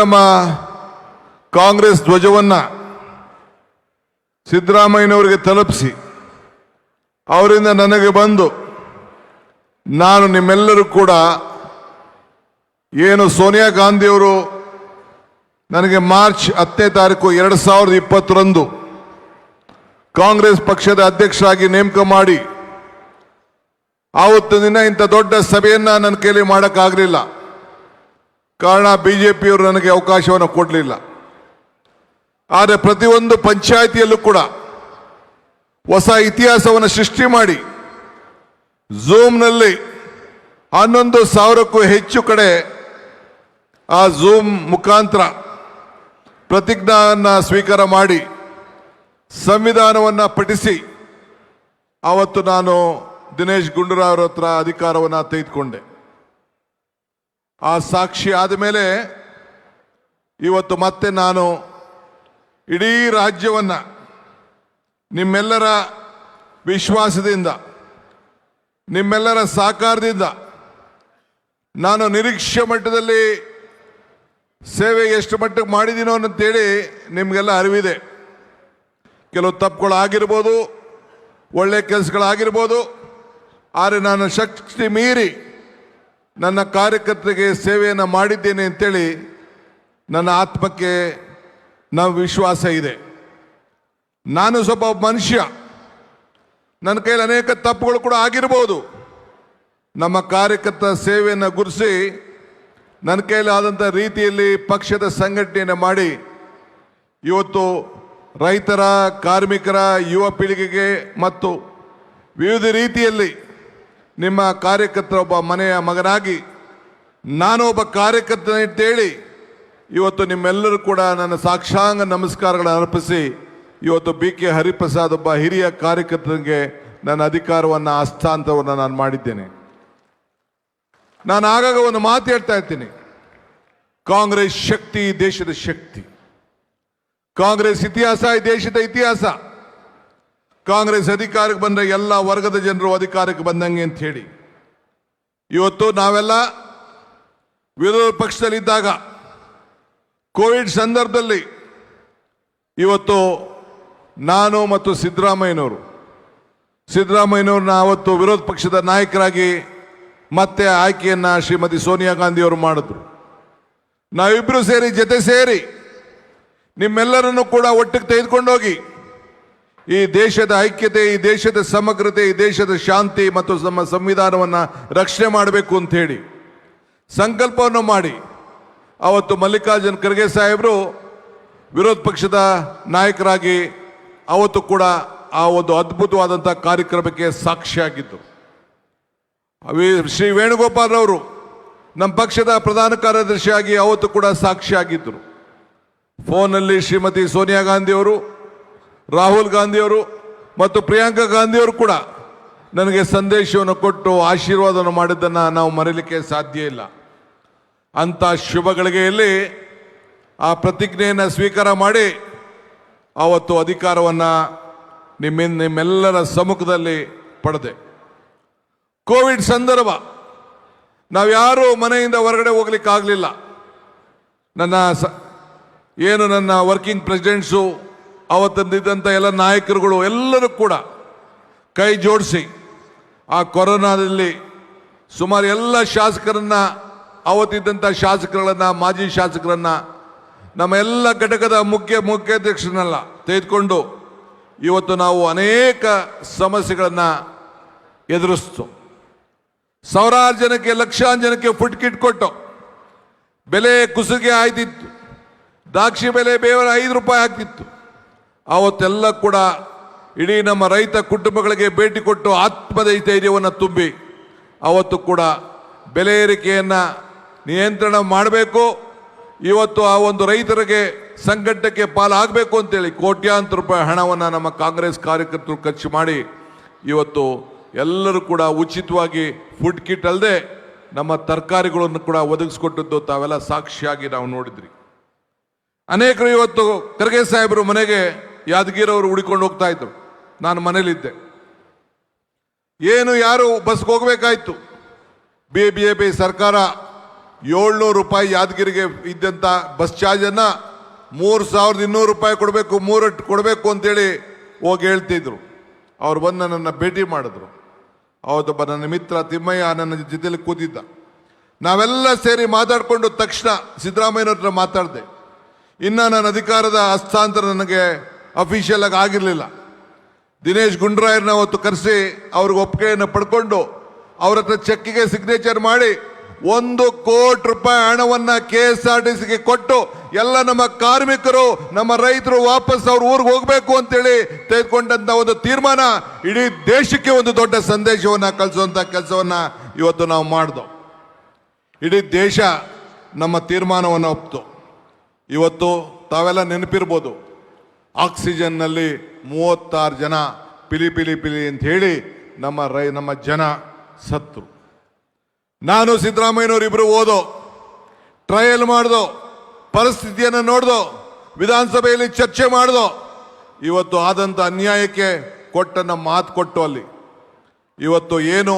ನಮ್ಮ ಕಾಂಗ್ರೆಸ್ ಧ್ವಜವನ್ನ ಸಿದ್ದರಾಮಯ್ಯನವರಿಗೆ ತಲುಪಿಸಿ ಅವರಿಂದ ನನಗೆ ಬಂದು ನಾನು ನಿಮ್ಮೆಲ್ಲರೂ ಕೂಡ ಏನು ಸೋನಿಯಾ ಗಾಂಧಿಯವರು ನನಗೆ ಮಾರ್ಚ್ 10ನೇ ತಾರೀಕು 2020ರಂದು ಕಾಂಗ್ರೆಸ್ ಪಕ್ಷದ ಅಧ್ಯಕ್ಷರಾಗಿ ನೇಮಕ ಮಾಡಿ ಆವತ್ತು ದಿನ ಇಂಥ ದೊಡ್ಡ ಸಭೆಯನ್ನ ನನ್ನ ಕೈಲಿ ಮಾಡೋಕ್ಕಾಗಲಿಲ್ಲ. ಕಾರಣ ಬಿಜೆಪಿಯವರು ನನಗೆ ಅವಕಾಶವನ್ನು ಕೊಡಲಿಲ್ಲ. ಆದರೆ ಪ್ರತಿಯೊಂದು ಪಂಚಾಯಿತಿಯಲ್ಲೂ ಕೂಡ ಹೊಸ ಇತಿಹಾಸವನ್ನು ಸೃಷ್ಟಿ ಮಾಡಿ ಝೂಮ್ನಲ್ಲಿ 11,000ಕ್ಕೂ ಹೆಚ್ಚು ಕಡೆ ಆ ಝೂಮ್ ಮುಖಾಂತರ ಪ್ರತಿಜ್ಞಾನ ಸ್ವೀಕಾರ ಮಾಡಿ ಸಂವಿಧಾನವನ್ನು ಪಠಿಸಿ ಆವತ್ತು ನಾನು ದಿನೇಶ್ ಗುಂಡೂರಾವ್ ಹತ್ರ ಅಧಿಕಾರವನ್ನು ತೆಗೆದುಕೊಂಡೆ. ಆ ಸಾಕ್ಷಿ ಆದಮೇಲೆ ಇವತ್ತು ಮತ್ತೆ ನಾನು ಇಡೀ ರಾಜ್ಯವನ್ನು ನಿಮ್ಮೆಲ್ಲರ ವಿಶ್ವಾಸದಿಂದ ನಿಮ್ಮೆಲ್ಲರ ಸಹಕಾರದಿಂದ ನಾನು ನಿರೀಕ್ಷೆ ಮಟ್ಟದಲ್ಲಿ ಸೇವೆ ಎಷ್ಟು ಮಟ್ಟಕ್ಕೆ ಮಾಡಿದ್ದೀನೋ ಅಂತೇಳಿ ನಿಮಗೆಲ್ಲ ಅರಿವಿದೆ. ಕೆಲವು ತಪ್ಪುಗಳಾಗಿರ್ಬೋದು, ಒಳ್ಳೆ ಕೆಲಸಗಳಾಗಿರ್ಬೋದು, ಆದರೆ ನಾನು ಶಕ್ತಿ ಮೀರಿ ನನ್ನ ಕಾರ್ಯಕರ್ತರಿಗೆ ಸೇವೆಯನ್ನು ಮಾಡಿದ್ದೇನೆ ಅಂತೇಳಿ ನನ್ನ ಆತ್ಮಕ್ಕೆ ನಾವು ವಿಶ್ವಾಸ ಇದೆ. ನಾನು ಸ್ವಲ್ಪ ಮನುಷ್ಯ, ನನ್ನ ಕೈಲಿ ಅನೇಕ ತಪ್ಪುಗಳು ಕೂಡ ಆಗಿರ್ಬೋದು. ನಮ್ಮ ಕಾರ್ಯಕರ್ತರ ಸೇವೆಯನ್ನು ಗುರುಸಿ ನನ್ನ ಕೈಲಾದಂಥ ರೀತಿಯಲ್ಲಿ ಪಕ್ಷದ ಸಂಘಟನೆಯನ್ನು ಮಾಡಿ ಇವತ್ತು ರೈತರ, ಕಾರ್ಮಿಕರ, ಯುವ ಪೀಳಿಗೆಗೆ ಮತ್ತು ವಿವಿಧ ರೀತಿಯಲ್ಲಿ ನಿಮ್ಮ ಕಾರ್ಯಕರ್ತರ ಒಬ್ಬ ಮನೆಯ ಮಗನಾಗಿ ನಾನು ಒಬ್ಬ ಕಾರ್ಯಕರ್ತನ ಅಂತೇಳಿ ಇವತ್ತು ನಿಮ್ಮೆಲ್ಲರೂ ಕೂಡ ನನ್ನ ಸಾಕ್ಷಾಂಗ ನಮಸ್ಕಾರಗಳನ್ನು ಅರ್ಪಿಸಿ ಇವತ್ತು BK ಹರಿಪ್ರಸಾದ್ ಒಬ್ಬ ಹಿರಿಯ ಕಾರ್ಯಕರ್ತನಿಗೆ ನನ್ನ ಅಧಿಕಾರವನ್ನು ಹಸ್ತಾಂತರವನ್ನು ನಾನು ಮಾಡಿದ್ದೇನೆ. ನಾನು ಆಗಾಗ ಒಂದು ಮಾತು ಹೇಳ್ತಾ ಇರ್ತೀನಿ, ಕಾಂಗ್ರೆಸ್ ಶಕ್ತಿ ಈ ದೇಶದ ಶಕ್ತಿ, ಕಾಂಗ್ರೆಸ್ ಇತಿಹಾಸ ಈ ದೇಶದ ಇತಿಹಾಸ, ಕಾಂಗ್ರೆಸ್ ಅಧಿಕಾರಕ್ಕೆ ಬಂದರೆ ಎಲ್ಲ ವರ್ಗದ ಜನರು ಅಧಿಕಾರಕ್ಕೆ ಬಂದಂಗೆ ಅಂತ ಹೇಳಿ ಇವತ್ತು ನಾವೆಲ್ಲ ವಿರೋಧ ಪಕ್ಷದಲ್ಲಿದ್ದಾಗ ಕೋವಿಡ್ ಸಂದರ್ಭದಲ್ಲಿ ಇವತ್ತು ನಾನು ಮತ್ತು ಸಿದ್ದರಾಮಯ್ಯನವ್ರನ್ನ ಅವತ್ತು ವಿರೋಧ ಪಕ್ಷದ ನಾಯಕರಾಗಿ ಮತ್ತೆ ಆಯ್ಕೆಯನ್ನು ಶ್ರೀಮತಿ ಸೋನಿಯಾ ಗಾಂಧಿಯವರು ಮಾಡಿದ್ರು. ನಾವಿಬ್ಬರು ಸೇರಿ ಜೊತೆ ಸೇರಿ ನಿಮ್ಮೆಲ್ಲರನ್ನು ಕೂಡ ಒಟ್ಟಿಗೆ ತೆಗೆದುಕೊಂಡೋಗಿ ಈ ದೇಶದ ಐಕ್ಯತೆ, ಈ ದೇಶದ ಸಮಗ್ರತೆ, ಈ ದೇಶದ ಶಾಂತಿ ಮತ್ತು ನಮ್ಮ ಸಂವಿಧಾನವನ್ನು ರಕ್ಷಣೆ ಮಾಡಬೇಕು ಅಂತ ಹೇಳಿ ಸಂಕಲ್ಪವನ್ನು ಮಾಡಿ ಅವತ್ತು ಮಲ್ಲಿಕಾರ್ಜುನ್ ಖರ್ಗೆ ಸಾಹೇಬರು ವಿರೋಧ ಪಕ್ಷದ ನಾಯಕರಾಗಿ ಅವತ್ತು ಕೂಡ ಆ ಒಂದು ಅದ್ಭುತವಾದಂಥ ಕಾರ್ಯಕ್ರಮಕ್ಕೆ ಸಾಕ್ಷಿಯಾಗಿದ್ದು. ಶ್ರೀ ವೇಣುಗೋಪಾಲ್ ಅವರು ನಮ್ಮ ಪಕ್ಷದ ಪ್ರಧಾನ ಕಾರ್ಯದರ್ಶಿಯಾಗಿ ಅವತ್ತು ಕೂಡ ಸಾಕ್ಷಿಯಾಗಿದ್ದರು. ಫೋನಲ್ಲಿ ಶ್ರೀಮತಿ ಸೋನಿಯಾ ಗಾಂಧಿಯವರು, ರಾಹುಲ್ ಗಾಂಧಿಯವರು ಮತ್ತು ಪ್ರಿಯಾಂಕಾ ಗಾಂಧಿಯವರು ಕೂಡ ನನಗೆ ಸಂದೇಶವನ್ನು ಕೊಟ್ಟು ಆಶೀರ್ವಾದವನ್ನು ಮಾಡಿದ್ದನ್ನು ನಾವು ಮರೆಯಲಿಕ್ಕೆ ಸಾಧ್ಯ ಇಲ್ಲ. ಅಂಥ ಶುಭ ಗಳಿಗೆಯಲ್ಲಿ ಆ ಪ್ರತಿಜ್ಞೆಯನ್ನು ಸ್ವೀಕಾರ ಮಾಡಿ ಆವತ್ತು ಅಧಿಕಾರವನ್ನು ನಿಮ್ಮೆಲ್ಲರ ಸಮ್ಮುಖದಲ್ಲಿ ಪಡೆದೆ. ಕೋವಿಡ್ ಸಂದರ್ಭ ನಾವ್ಯಾರೂ ಮನೆಯಿಂದ ಹೊರಗಡೆ ಹೋಗ್ಲಿಕ್ಕಾಗಲಿಲ್ಲ. ನನ್ನ ವರ್ಕಿಂಗ್ ಪ್ರೆಸಿಡೆಂಟ್ಸು, ಅವತ್ತಿದ್ದಂಥ ಎಲ್ಲ ನಾಯಕರುಗಳು ಎಲ್ಲರೂ ಕೂಡ ಕೈ ಜೋಡಿಸಿ ಆ ಕೊರೋನಾದಲ್ಲಿ ಸುಮಾರು ಎಲ್ಲ ಶಾಸಕರನ್ನ, ಅವತ್ತಿದ್ದಂಥ ಶಾಸಕರುಗಳನ್ನು, ಮಾಜಿ ಶಾಸಕರನ್ನು, ನಮ್ಮ ಎಲ್ಲ ಘಟಕದ ಮುಖ್ಯಾಧ್ಯಕ್ಷರನ್ನೆಲ್ಲ ತೆಗೆದುಕೊಂಡು ಇವತ್ತು ನಾವು ಅನೇಕ ಸಮಸ್ಯೆಗಳನ್ನು ಎದುರಿಸ್ತು. ಸಾವಿರಾರು ಜನಕ್ಕೆ, ಲಕ್ಷಾಂತರ ಜನಕ್ಕೆ ಫುಡ್ ಕಿಟ್ ಕೊಟ್ಟು ಬೆಲೆ ಕುಸಿಗೆ ಆಯ್ತಿತ್ತು. ದ್ರಾಕ್ಷಿ ಬೆಲೆ ಬೇರೆ 5 ರೂಪಾಯಿ ಆಗ್ತಿತ್ತು. ಅವತ್ತೆಲ್ಲ ಕೂಡ ಇಡೀ ನಮ್ಮ ರೈತ ಕುಟುಂಬಗಳಿಗೆ ಭೇಟಿ ಕೊಟ್ಟು ಆತ್ಮಧೈರ್ಯವನ್ನು ತುಂಬಿ ಅವತ್ತು ಕೂಡ ಬೆಲೆ ಏರಿಕೆಯನ್ನು ನಿಯಂತ್ರಣ ಮಾಡಬೇಕು, ಇವತ್ತು ಆ ಒಂದು ರೈತರಿಗೆ ಸಂಕಟಕ್ಕೆ ಪಾಲಾಗಬೇಕು ಅಂತೇಳಿ ಕೋಟ್ಯಾಂತರ ರೂಪಾಯಿ ಹಣವನ್ನು ನಮ್ಮ ಕಾಂಗ್ರೆಸ್ ಕಾರ್ಯಕರ್ತರು ಖರ್ಚು ಮಾಡಿ ಇವತ್ತು ಎಲ್ಲರೂ ಕೂಡ ಉಚಿತವಾಗಿ ಫುಡ್ ಕಿಟ್ ಅಲ್ಲದೆ ನಮ್ಮ ತರಕಾರಿಗಳನ್ನು ಕೂಡ ಒದಗಿಸ್ಕೊಟ್ಟದ್ದು ತಾವೆಲ್ಲ ಸಾಕ್ಷಿಯಾಗಿ ನಾವು ನೋಡಿದ್ರಿ. ಅನೇಕರು ಇವತ್ತು ಖರ್ಗೆ ಸಾಹೇಬರು ಮನೆಗೆ ಯಾದಗಿರವರು ಹುಡಿಕೊಂಡು ಹೋಗ್ತಾ ಇದ್ರು. ನಾನು ಮನೇಲಿದ್ದೆ. ಯಾರು ಬಸ್ಗೆ ಹೋಗ್ಬೇಕಾಯ್ತು. BJP ಸರ್ಕಾರ 700 ರೂಪಾಯಿ ಯಾದಗಿರಿಗೆ ಇದ್ದಂಥ ಬಸ್ ಚಾರ್ಜನ್ನು 3200 ರೂಪಾಯಿ ಕೊಡಬೇಕು, 3 ಕೊಡಬೇಕು ಅಂತೇಳಿ ಹೋಗಿ ಹೇಳ್ತಿದ್ರು. ಅವ್ರು ಬಂದು ನನ್ನನ್ನು ಭೇಟಿ ಮಾಡಿದ್ರು. ಅವತ್ತೊಬ್ಬ ನನ್ನ ಮಿತ್ರ ತಿಮ್ಮಯ್ಯ ನನ್ನ ಜೊತೆಲಿ ಕೂತಿದ್ದ. ನಾವೆಲ್ಲ ಸೇರಿ ಮಾತಾಡಿಕೊಂಡು ತಕ್ಷಣ ಸಿದ್ದರಾಮಯ್ಯನವ್ರ ಹತ್ರ ಮಾತಾಡಿದೆ. ಇನ್ನು ನನ್ನ ಅಧಿಕಾರದ ಹಸ್ತಾಂತರ ನನಗೆ ಅಫಿಷಿಯಲ್ ಆಗಿ ಆಗಿರಲಿಲ್ಲ. ದಿನೇಶ್ ಗುಂಡೂರಾಯರನ್ನ ಅವತ್ತು ಕರೆಸಿ ಅವ್ರಿಗೆ ಒಪ್ಪಿಗೆಯನ್ನು ಪಡ್ಕೊಂಡು ಅವ್ರ ಹತ್ರ ಚೆಕ್ಕಿಗೆ ಸಿಗ್ನೇಚರ್ ಮಾಡಿ 1 ಕೋಟಿ ರೂಪಾಯಿ ಹಣವನ್ನು KSRTCಗೆ ಕೊಟ್ಟು ಎಲ್ಲ ನಮ್ಮ ಕಾರ್ಮಿಕರು, ನಮ್ಮ ರೈತರು ವಾಪಸ್ ಅವ್ರ ಊರಿಗೆ ಹೋಗಬೇಕು ಅಂತೇಳಿ ತೆಗೆದುಕೊಂಡಂತ ಒಂದು ತೀರ್ಮಾನ ಇಡೀ ದೇಶಕ್ಕೆ ಒಂದು ದೊಡ್ಡ ಸಂದೇಶವನ್ನು ಕಳಿಸುವಂತ ಕೆಲಸವನ್ನು ಇವತ್ತು ನಾವು ಮಾಡಿದೋ. ಇಡೀ ದೇಶ ನಮ್ಮ ತೀರ್ಮಾನವನ್ನು ಒಪ್ತು. ಇವತ್ತು ತಾವೆಲ್ಲ ನೆನಪಿರ್ಬೋದು, ಆಕ್ಸಿಜನ್ನಲ್ಲಿ 36 ಜನ ಪಿಲಿ ಪಿಲಿ ಪಿಲಿ ಅಂತ ಹೇಳಿ ನಮ್ಮ ಜನ ಸತ್ರು. ನಾನು ಸಿದ್ದರಾಮಯ್ಯನವ್ರು ಇಬ್ರು ಓದೋ, ಟ್ರಯಲ್ ಮಾಡ್ದೋ, ಪರಿಸ್ಥಿತಿಯನ್ನು ನೋಡ್ದೋ, ವಿಧಾನಸಭೆಯಲ್ಲಿ ಚರ್ಚೆ ಮಾಡ್ದೋ. ಇವತ್ತು ಆದಂಥ ಅನ್ಯಾಯಕ್ಕೆ ಕೊಟ್ಟನ್ನ ಮಾತು ಕೊಟ್ಟು ಅಲ್ಲಿ ಇವತ್ತು ಏನು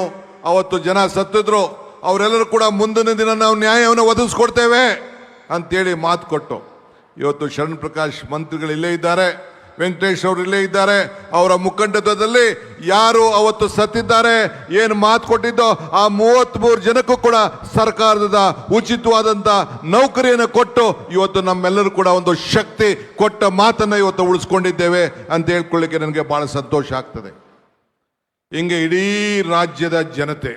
ಅವತ್ತು ಜನ ಸತ್ತಿದ್ರು ಅವರೆಲ್ಲರೂ ಕೂಡ ಮುಂದಿನ ದಿನ ನಾವು ನ್ಯಾಯವನ್ನು ಒದಗಿಸ್ಕೊಡ್ತೇವೆ ಅಂತೇಳಿ ಮಾತು ಕೊಟ್ಟು ಇವತ್ತು ಶರಣ್ ಪ್ರಕಾಶ್ ಮಂತ್ರಿಗಳು ಇಲ್ಲೇ ಇದ್ದಾರೆ, ವೆಂಕಟೇಶ್ ಅವರು ಇಲ್ಲೇ ಇದ್ದಾರೆ. ಅವರ ಮುಖಂಡತ್ವದಲ್ಲಿ ಯಾರು ಅವತ್ತು ಸತ್ತಿದ್ದಾರೆ, ಏನು ಮಾತು ಕೊಟ್ಟಿದ್ದೋ ಆ 33 ಜನಕ್ಕೂ ಕೂಡ ಸರ್ಕಾರದ ಉಚಿತವಾದಂಥ ನೌಕರಿಯನ್ನು ಕೊಟ್ಟು ಇವತ್ತು ನಮ್ಮೆಲ್ಲರೂ ಕೂಡ ಒಂದು ಶಕ್ತಿ ಕೊಟ್ಟ ಮಾತನ್ನು ಇವತ್ತು ಉಳಿಸ್ಕೊಂಡಿದ್ದೇವೆ ಅಂತ ಹೇಳ್ಕೊಳ್ಳಿಕ್ಕೆ ನನಗೆ ಬಹಳ ಸಂತೋಷ ಆಗ್ತದೆ. ಹಿಂಗೆ ಇಡೀ ರಾಜ್ಯದ ಜನತೆ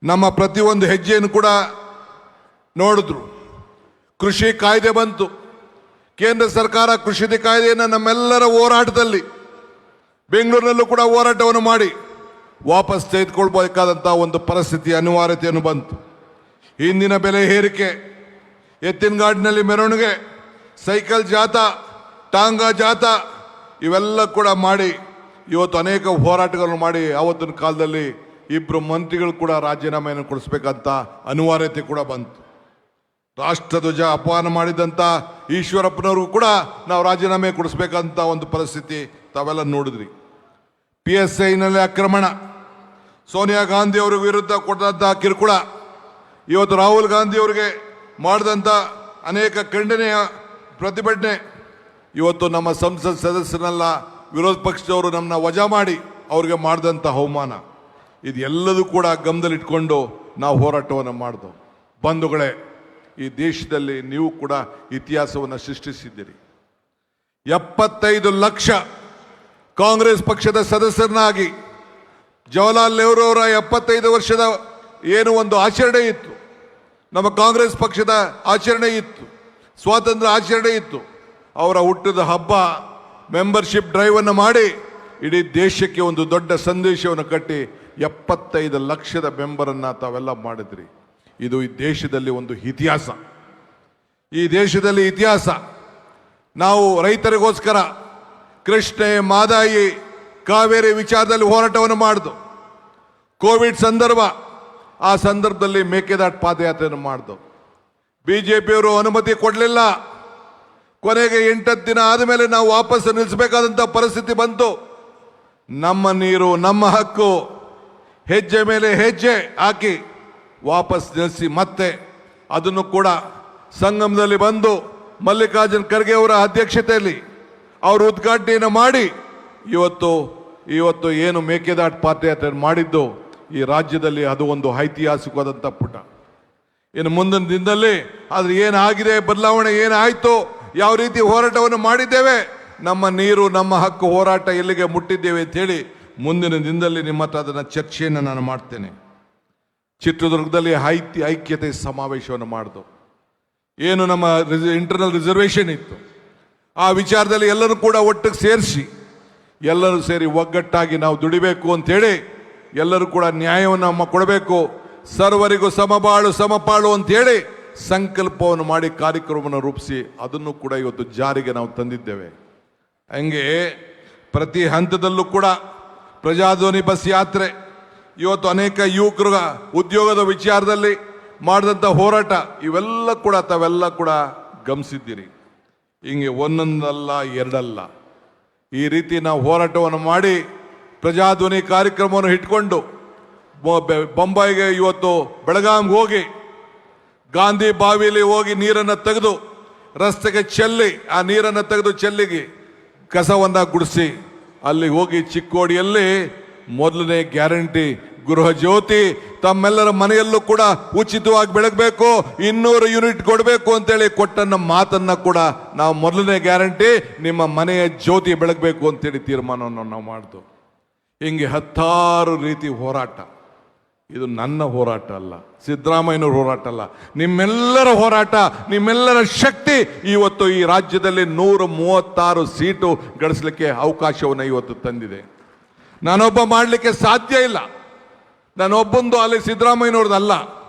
ನಮ್ಮ ಪ್ರತಿಯೊಂದು ಹೆಜ್ಜೆಯನ್ನು ಕೂಡ ನೋಡಿದ್ರು. ಕೃಷಿ ಕಾಯ್ದೆ ಬಂತು. ಕೇಂದ್ರ ಸರ್ಕಾರ ಕೃಷಿ ಕಾಯ್ದೆಯನ್ನು ನಮ್ಮೆಲ್ಲರ ಹೋರಾಟದಲ್ಲಿ ಬೆಂಗಳೂರಿನಲ್ಲೂ ಕೂಡ ಹೋರಾಟವನ್ನು ಮಾಡಿ ವಾಪಸ್ ತೆಗೆದುಕೊಳ್ಬೇಕಾದಂಥ ಒಂದು ಪರಿಸ್ಥಿತಿ ಅನಿವಾರ್ಯತೆಯನ್ನು ಬಂತು. ಇಂದಿನ ಬೆಲೆ ಏರಿಕೆ, ಎತ್ತಿನಗಾಡಿನಲ್ಲಿ ಮೆರವಣಿಗೆ, ಸೈಕಲ್ ಜಾಥಾ, ಟಾಂಗಾ ಜಾಥಾ ಇವೆಲ್ಲ ಕೂಡ ಮಾಡಿ ಇವತ್ತು ಅನೇಕ ಹೋರಾಟಗಳನ್ನು ಮಾಡಿ ಆವತ್ತಿನ ಕಾಲದಲ್ಲಿ 2 ಮಂತ್ರಿಗಳು ಕೂಡ ರಾಜೀನಾಮೆಯನ್ನು ಕೊಡಿಸ್ಬೇಕಂತ ಅನಿವಾರ್ಯತೆ ಕೂಡ ಬಂತು. ರಾಷ್ಟ್ರಧ್ವಜ ಅಪಮಾನ ಮಾಡಿದಂಥ ಈಶ್ವರಪ್ಪನವ್ರಿಗೂ ಕೂಡ ನಾವು ರಾಜೀನಾಮೆ ಕೊಡಿಸ್ಬೇಕಂತ ಒಂದು ಪರಿಸ್ಥಿತಿ ತಾವೆಲ್ಲ ನೋಡಿದ್ರಿ. PSIನಲ್ಲಿ ಆಕ್ರಮಣ, ಸೋನಿಯಾ ಗಾಂಧಿ ಅವ್ರ ವಿರುದ್ಧ ಕೊಟ್ಟಂಥ ಕಿರುಕುಳ, ಇವತ್ತು ರಾಹುಲ್ ಗಾಂಧಿ ಅವರಿಗೆ ಮಾಡಿದಂಥ ಅನೇಕ ಖಂಡನೆಯ ಪ್ರತಿಭಟನೆ, ಇವತ್ತು ನಮ್ಮ ಸಂಸತ್ ಸದಸ್ಯರನ್ನೆಲ್ಲ ವಿರೋಧ ಪಕ್ಷದವರು ನಮ್ಮನ್ನ ವಜಾ ಮಾಡಿ ಅವ್ರಿಗೆ ಮಾಡಿದಂಥ ಅವಮಾನ, ಇದೆಲ್ಲದೂ ಕೂಡ ಗಮನದಲ್ಲಿಟ್ಕೊಂಡು ನಾವು ಹೋರಾಟವನ್ನು ಮಾಡಿದೆವು. ಬಂಧುಗಳೇ, ಈ ದೇಶದಲ್ಲಿ ನೀವು ಕೂಡ ಇತಿಹಾಸವನ್ನು ಸೃಷ್ಟಿಸಿದ್ದೀರಿ. 75 ಲಕ್ಷ ಕಾಂಗ್ರೆಸ್ ಪಕ್ಷದ ಸದಸ್ಯರನ್ನಾಗಿ ಜವಾಹರ್ಲಾಲ್ ನೆಹರು ಅವರ 75 ವರ್ಷದ ಏನು ಒಂದು ಆಚರಣೆ ಇತ್ತು, ನಮ್ಮ ಕಾಂಗ್ರೆಸ್ ಪಕ್ಷದ ಆಚರಣೆ ಇತ್ತು, ಸ್ವಾತಂತ್ರ್ಯ ಆಚರಣೆ ಇತ್ತು. ಅವರ ಹುಟ್ಟಿದ ಹಬ್ಬ ಮೆಂಬರ್ಶಿಪ್ ಡ್ರೈವನ್ನು ಮಾಡಿ ಇಡೀ ದೇಶಕ್ಕೆ ಒಂದು ದೊಡ್ಡ ಸಂದೇಶವನ್ನು ಕಟ್ಟಿ 75 ಲಕ್ಷದ ಮೆಂಬರನ್ನು ತಾವೆಲ್ಲ ಮಾಡಿದ್ರಿ. ಇದು ಈ ದೇಶದಲ್ಲಿ ಒಂದು ಇತಿಹಾಸ. ಈ ದೇಶದಲ್ಲಿ ಇತಿಹಾಸ. ನಾವು ರೈತರಿಗೋಸ್ಕರ ಕೃಷ್ಣೆ, ಮಾದಾಯಿ, ಕಾವೇರಿ ವಿಚಾರದಲ್ಲಿ ಹೋರಾಟವನ್ನು ಮಾಡಿದ್ದು. ಕೋವಿಡ್ ಸಂದರ್ಭ, ಆ ಸಂದರ್ಭದಲ್ಲಿ ಮೇಕೆದಾಟು ಪಾದಯಾತ್ರೆಯನ್ನು ಮಾಡಿದ್ದು. BJPಯವರು ಅನುಮತಿ ಕೊಡಲಿಲ್ಲ. ಕೊನೆಗೆ 8 ದಿನ ಆದಮೇಲೆ ನಾವು ವಾಪಸ್ ನಿಲ್ಲಿಸಬೇಕಾದಂಥ ಪರಿಸ್ಥಿತಿ ಬಂತು. ನಮ್ಮ ನೀರು ನಮ್ಮ ಹಕ್ಕು, ಹೆಜ್ಜೆ ಮೇಲೆ ಹೆಜ್ಜೆ ಹಾಕಿ ವಾಪಸ್ ನಿಲ್ಲಿಸಿ ಮತ್ತೆ ಅದನ್ನು ಕೂಡ ಸಂಗಮದಲ್ಲಿ ಬಂದು ಮಲ್ಲಿಕಾರ್ಜುನ್ ಖರ್ಗೆ ಅವರ ಅಧ್ಯಕ್ಷತೆಯಲ್ಲಿ ಅವರು ಉದ್ಘಾಟನೆಯನ್ನು ಮಾಡಿ ಇವತ್ತು ಏನು ಮೇಕೆದಾಟು ಪಾದಯಾತ್ರೆ ಮಾಡಿದ್ದು ಈ ರಾಜ್ಯದಲ್ಲಿ ಅದು ಒಂದು ಐತಿಹಾಸಿಕವಾದಂಥ ಪುಟ. ಇನ್ನು ಮುಂದಿನ ದಿನದಲ್ಲಿ ಆದರೆ ಏನಾಗಿದೆ, ಬದಲಾವಣೆ ಏನಾಯಿತು, ಯಾವ ರೀತಿ ಹೋರಾಟವನ್ನು ಮಾಡಿದ್ದೇವೆ, ನಮ್ಮ ನೀರು ನಮ್ಮ ಹಕ್ಕು ಹೋರಾಟ ಎಲ್ಲಿಗೆ ಮುಟ್ಟಿದ್ದೇವೆ ಅಂತ ಹೇಳಿ ಮುಂದಿನ ದಿನದಲ್ಲಿ ನಿಮ್ಮ ಹತ್ರ ಅದನ್ನು ಚರ್ಚೆಯನ್ನು ನಾನು ಮಾಡ್ತೇನೆ. ಚಿತ್ರದುರ್ಗದಲ್ಲಿ ಐಕ್ಯತೆ ಸಮಾವೇಶವನ್ನು ಮಾಡಿದು. ಏನು ನಮ್ಮ ಇಂಟರ್ನಲ್ ರಿಸರ್ವೇಷನ್ ಇತ್ತು, ಆ ವಿಚಾರದಲ್ಲಿ ಎಲ್ಲರೂ ಕೂಡ ಒಟ್ಟಿಗೆ ಸೇರಿಸಿ ಎಲ್ಲರೂ ಸೇರಿ ಒಗ್ಗಟ್ಟಾಗಿ ನಾವು ದುಡಿಬೇಕು ಅಂತೇಳಿ ಎಲ್ಲರೂ ಕೂಡ ನ್ಯಾಯವನ್ನು ಕೊಡಬೇಕು, ಸರ್ವರಿಗೂ ಸಮಬಾಳು ಸಮಪಾಳು ಅಂತೇಳಿ ಸಂಕಲ್ಪವನ್ನು ಮಾಡಿ ಕಾರ್ಯಕ್ರಮವನ್ನು ರೂಪಿಸಿ ಅದನ್ನು ಕೂಡ ಇವತ್ತು ಜಾರಿಗೆ ನಾವು ತಂದಿದ್ದೇವೆ. ಹಂಗೆ ಪ್ರತಿ ಹಂತದಲ್ಲೂ ಕೂಡ ಪ್ರಜಾಧ್ವನಿ ಬಸ್ ಯಾತ್ರೆ, ಇವತ್ತು ಅನೇಕ ಯುವಕರು ಉದ್ಯೋಗದ ವಿಚಾರದಲ್ಲಿ ಮಾಡಿದಂಥ ಹೋರಾಟ ಇವೆಲ್ಲ ಕೂಡ ತಾವೆಲ್ಲ ಕೂಡ ಗಮನಿಸಿದ್ದೀರಿ. ಹಿಂಗೆ ಒಂದೊಂದಲ್ಲ ಎರಡಲ್ಲ, ಈ ರೀತಿ ನಾವು ಹೋರಾಟವನ್ನು ಮಾಡಿ ಪ್ರಜಾಧ್ವನಿ ಕಾರ್ಯಕ್ರಮವನ್ನು ಇಟ್ಕೊಂಡು ಬೊಂಬಾಯಿಗೆ ಇವತ್ತು ಬೆಳಗಾಂಗೆ ಹೋಗಿ ಗಾಂಧಿ ಬಾವಿಯಲ್ಲಿ ಹೋಗಿ ನೀರನ್ನು ತೆಗೆದು ರಸ್ತೆಗೆ ಚೆಲ್ಲಿ, ಆ ನೀರನ್ನು ತೆಗೆದು ಚೆಲ್ಲಿಗೆ ಕಸವನ್ನ ಗುಡಿಸಿ ಅಲ್ಲಿ ಹೋಗಿ ಚಿಕ್ಕೋಡಿಯಲ್ಲಿ ಮೊದಲನೇ ಗ್ಯಾರಂಟಿ ಗೃಹ ಜ್ಯೋತಿ ತಮ್ಮೆಲ್ಲರ ಮನೆಯಲ್ಲೂ ಕೂಡ ಉಚಿತವಾಗಿ ಬೆಳಗಬೇಕು, 200 ಯೂನಿಟ್ ಕೊಡಬೇಕು ಅಂತೇಳಿ ಕೊಟ್ಟನ್ನ ಮಾತನ್ನ ಕೂಡ ನಾವು ಮೊದಲನೇ ಗ್ಯಾರಂಟಿ ನಿಮ್ಮ ಮನೆಯ ಜ್ಯೋತಿ ಬೆಳಗಬೇಕು ಅಂತೇಳಿ ತೀರ್ಮಾನವನ್ನು ನಾವು ಮಾಡ್ದು. ಹಿಂಗೆ 10 ರೀತಿ ಹೋರಾಟ. ಇದು ನನ್ನ ಹೋರಾಟ ಅಲ್ಲ, ಸಿದ್ದರಾಮಯ್ಯನವ್ರ ಹೋರಾಟ ಅಲ್ಲ, ನಿಮ್ಮೆಲ್ಲರ ಹೋರಾಟ, ನಿಮ್ಮೆಲ್ಲರ ಶಕ್ತಿ ಇವತ್ತು ಈ ರಾಜ್ಯದಲ್ಲಿ 136 ಸೀಟು ಗಳಿಸಲಿಕ್ಕೆ ಅವಕಾಶವನ್ನು ಇವತ್ತು ತಂದಿದೆ. ನಾನೊಬ್ಬ ಮಾಡಲಿಕ್ಕೆ ಸಾಧ್ಯ ಇಲ್ಲ, ನಾನೊಬ್ಬಂದು ಅಲ್ಲಿ ಸಿದ್ದರಾಮಯ್ಯನವ್ರದ್ದಲ್ಲ.